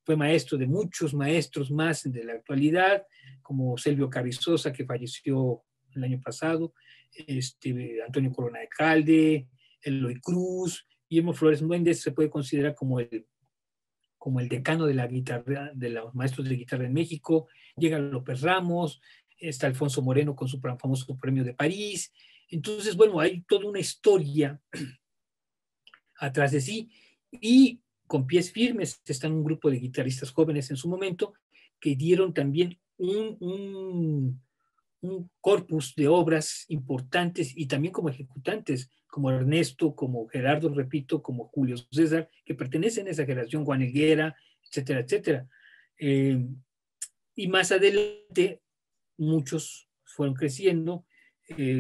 fue maestro de muchos maestros más de la actualidad, como Selvio Carrizosa, que falleció el año pasado, Antonio Corona de Calde, Eloy Cruz. Guillermo Flores Méndez se puede considerar como el decano de la guitarra, de los maestros de guitarra en México. Llega López Ramos, está Alfonso Moreno con su famoso premio de París. Entonces, bueno, hay toda una historia atrás de sí, y con pies firmes están un grupo de guitarristas jóvenes en su momento que dieron también un corpus de obras importantes y también como ejecutantes, como Ernesto, como Gerardo, repito, como Julio César, que pertenecen a esa generación, Juan Higuera, etcétera, etcétera. Y más adelante, muchos fueron creciendo.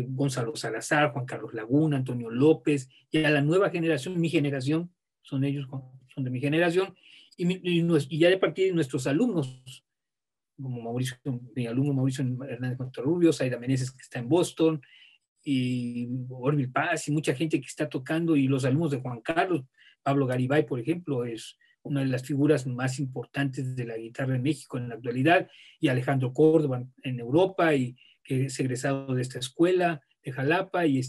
Gonzalo Salazar, Juan Carlos Laguna, Antonio López, y a la nueva generación, mi generación, son ellos, son de mi generación, y ya de partir de nuestros alumnos, como Mauricio, mi alumno Mauricio Hernández Monterrubio, Zaida Meneses, que está en Boston, y Orville Paz, y mucha gente que está tocando, y los alumnos de Juan Carlos, Pablo Garibay, por ejemplo, es una de las figuras más importantes de la guitarra en México en la actualidad, y Alejandro Córdoba en Europa, y que es egresado de esta escuela de Jalapa, y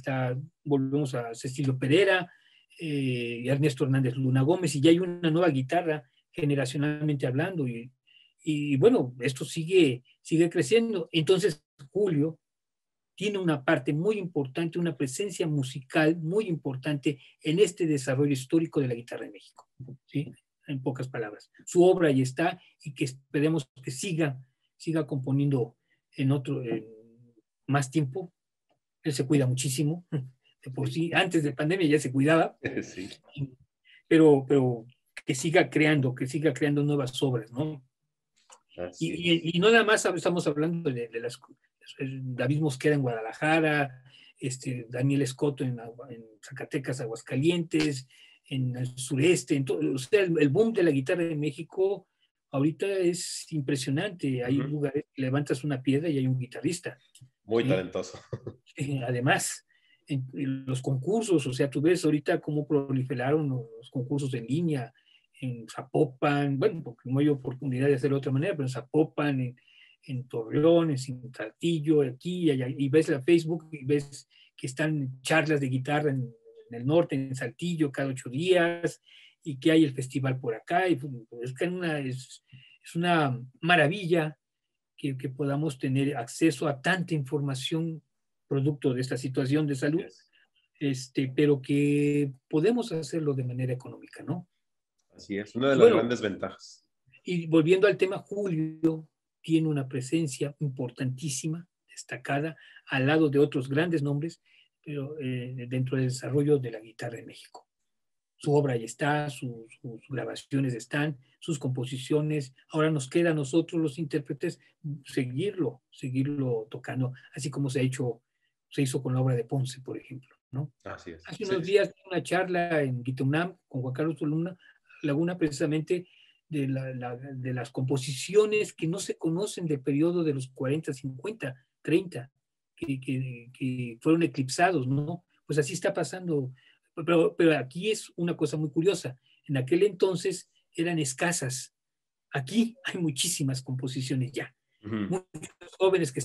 volvemos a Cecilio Pereira, y Ernesto Hernández Luna Gómez, y ya hay una nueva guitarra generacionalmente hablando, y bueno, esto sigue creciendo. Entonces, Julio tiene una parte muy importante, una presencia musical muy importante en este desarrollo histórico de la guitarra en México, ¿sí? En pocas palabras. Su obra ahí está, y que esperemos que siga componiendo en más tiempo. Él se cuida muchísimo, de por sí. Antes de pandemia ya se cuidaba, Sí. pero que siga creando nuevas obras, ¿no? Así es. Y no nada más estamos hablando de David Mosqueda en Guadalajara, Daniel Escoto en Zacatecas, Aguascalientes, en el sureste, o sea, el boom de la guitarra en México ahorita es impresionante. Hay lugares que levantas una piedra y hay un guitarrista. Muy ¿sí? talentoso. Además, en los concursos, o sea, tú ves ahorita cómo proliferaron los concursos en línea, en Zapopan, bueno, porque no hay oportunidad de hacerlo de otra manera, pero en Zapopan, en Torreón, en Saltillo, aquí y allá, y ves la Facebook y ves que están charlas de guitarra en el norte, en Saltillo, cada 8 días, y que hay el festival por acá, y pues, es una maravilla que podamos tener acceso a tanta información producto de esta situación de salud, pero que podemos hacerlo de manera económica, ¿no? Así es, una de Y las bueno, grandes ventajas. y volviendo al tema, Julio tiene una presencia importantísima, destacada, al lado de otros grandes nombres, pero dentro del desarrollo de la guitarra en México. Su obra ahí está, sus grabaciones están, sus composiciones. Ahora nos queda a nosotros los intérpretes seguirlo tocando, así como se hizo con la obra de Ponce, por ejemplo, ¿no? Así es. Hace Sí, unos días una charla en Guitunam con Juan Carlos Laguna, precisamente de las composiciones que no se conocen del periodo de los 40, 50, 30, que fueron eclipsados, ¿no? Pues así está pasando. Pero aquí es una cosa muy curiosa. En aquel entonces eran escasas. Aquí hay muchísimas composiciones ya. Muchos jóvenes que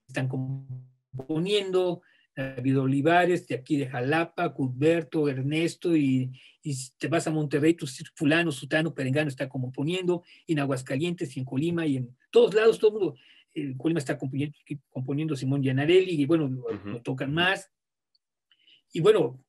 están componiendo, David Olivares, de aquí de Jalapa, Cudberto, Ernesto, y te vas a Monterrey, tú fulano, sutano, perengano está componiendo, y en Aguascalientes, y en Colima, y en todos lados, todo el mundo. Colima está componiendo Simón Gianarelli, y bueno, lo tocan más. Y bueno,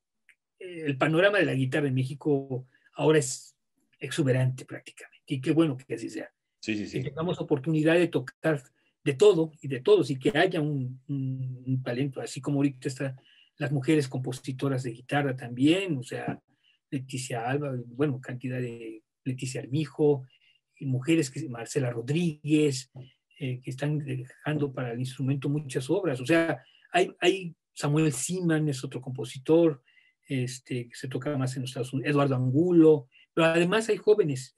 el panorama de la guitarra en México ahora es exuberante prácticamente, y qué bueno que así sea. Sí. Que tengamos oportunidad de tocar de todo y de todos, y que haya un talento, así como ahorita están las mujeres compositoras de guitarra también, o sea, Leticia Alba, bueno, cantidad de Leticia Armijo, y mujeres Marcela Rodríguez, que están dejando para el instrumento muchas obras, o sea, hay Samuel Siman es otro compositor, que se toca más en los Estados Unidos, Eduardo Angulo, pero además hay jóvenes,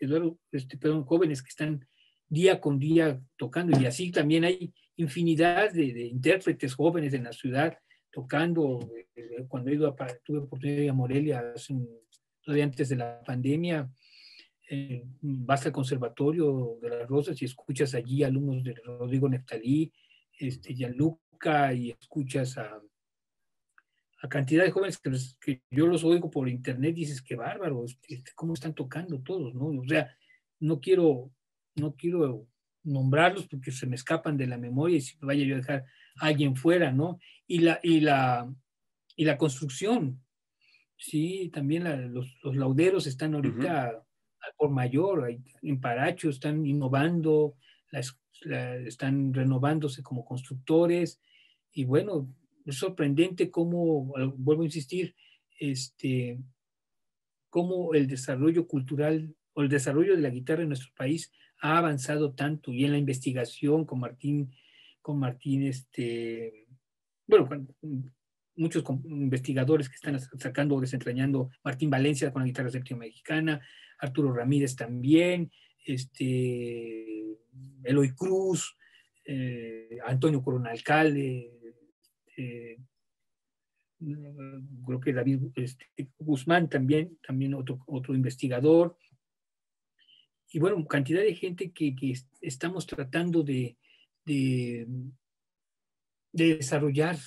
jóvenes que están día con día tocando, y así también hay infinidad de intérpretes jóvenes en la ciudad tocando. Cuando tuve oportunidad de ir a Morelia todavía antes de la pandemia, vas al Conservatorio de las Rosas y escuchas allí alumnos de Rodrigo Neftalí, Gianluca, y escuchas a cantidad de jóvenes que yo los oigo por internet, dices, qué bárbaro, cómo están tocando todos, ¿no? O sea, no quiero nombrarlos porque se me escapan de la memoria, y si vaya yo a dejar a alguien fuera, ¿no? Y la construcción, sí, también los lauderos están ahorita al por mayor, en Paracho están innovando, están renovándose como constructores, y bueno, es sorprendente cómo, vuelvo a insistir, cómo el desarrollo cultural o el desarrollo de la guitarra en nuestro país ha avanzado tanto, y en la investigación con Martín bueno, muchos investigadores que están sacando o desentrañando, Martín Valencia con la guitarra séptima mexicana, Arturo Ramírez también, Eloy Cruz, Antonio Corona Alcalde, creo que David Guzmán también otro investigador, y bueno, cantidad de gente que estamos tratando de desarrollar por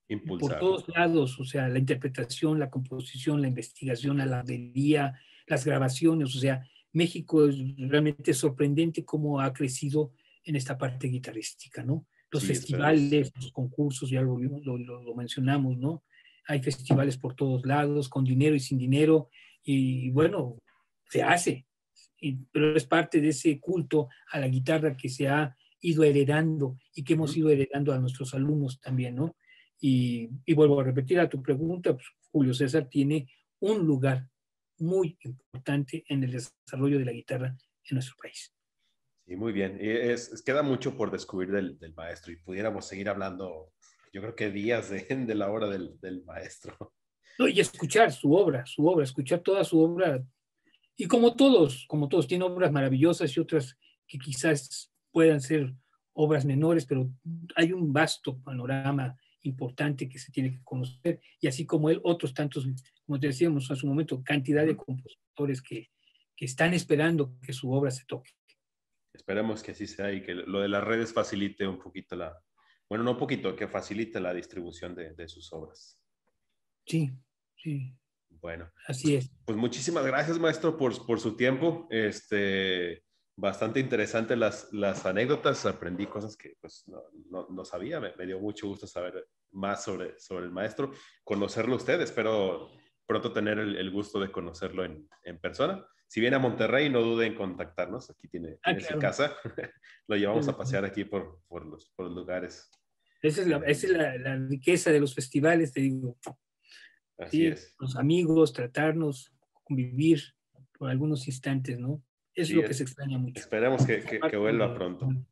Impulsar, ¿no? todos lados, o sea, la interpretación, la composición, la investigación, la labrería, las grabaciones, o sea, México es realmente sorprendente cómo ha crecido en esta parte guitarrística, ¿no? Los Sí, esperemos. festivales, los concursos, ya lo mencionamos, ¿no? Hay festivales por todos lados, con dinero y sin dinero, y bueno, se hace, pero es parte de ese culto a la guitarra que se ha ido heredando y que hemos Ujú. ido heredando a nuestros alumnos también, ¿no? Y vuelvo a repetir a tu pregunta, pues, Julio César tiene un lugar muy importante en el desarrollo de la guitarra en nuestro país. Sí, muy bien. Y queda mucho por descubrir del maestro y pudiéramos seguir hablando, yo creo que días de la obra del maestro. No, y escuchar su obra, escuchar toda su obra. Y como todos, tiene obras maravillosas y otras que quizás puedan ser obras menores, pero hay un vasto panorama importante que se tiene que conocer, y así como él, otros tantos, como te decíamos hace un momento, cantidad de Ujú. compositores que están esperando que su obra se toque. Esperemos que así sea y que lo de las redes facilite un poquito bueno, no un poquito, que facilite la distribución de sus obras. Sí, sí, Bueno, así es. pues muchísimas gracias, maestro, por su tiempo. Bastante interesante las anécdotas. Aprendí cosas que pues, no sabía. Me dio mucho gusto saber más sobre el maestro. Conocerlo a usted. Espero pronto tener el gusto de conocerlo en persona. Si viene a Monterrey, no dude en contactarnos. Aquí Ah, tiene su claro. casa. Lo llevamos a pasear aquí por los lugares. Esa es la riqueza de los festivales, te digo. Así Sí, es. los amigos, tratarnos, convivir por algunos instantes, ¿no? Eso es Sí, lo que se extraña mucho. esperemos que vuelva pronto. Así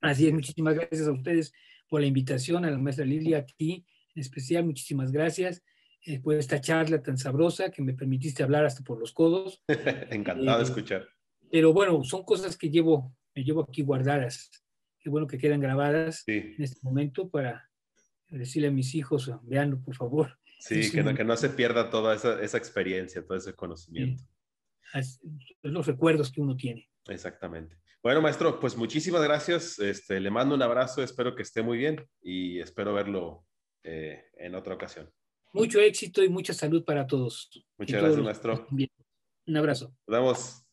Así es, es. muchísimas gracias a ustedes por la invitación, a la maestra Lilia, a ti en especial, muchísimas gracias por esta charla tan sabrosa que me permitiste hablar hasta por los codos. Encantado de Eh, escuchar. pero bueno, son cosas que me llevo aquí guardadas. Qué bueno que quedan grabadas Sí, en este momento para decirle a mis hijos, veanlo por favor, en sí, su que no se momento. pierda toda esa experiencia, todo ese Sí, conocimiento. los recuerdos que uno tiene. Exactamente. Bueno, maestro, pues muchísimas gracias. Le mando un abrazo, espero que esté muy bien y espero verlo en otra ocasión. Mucho éxito y mucha salud para todos y Muchas todos gracias, los que maestro. estén bien. Un abrazo. Nos vemos.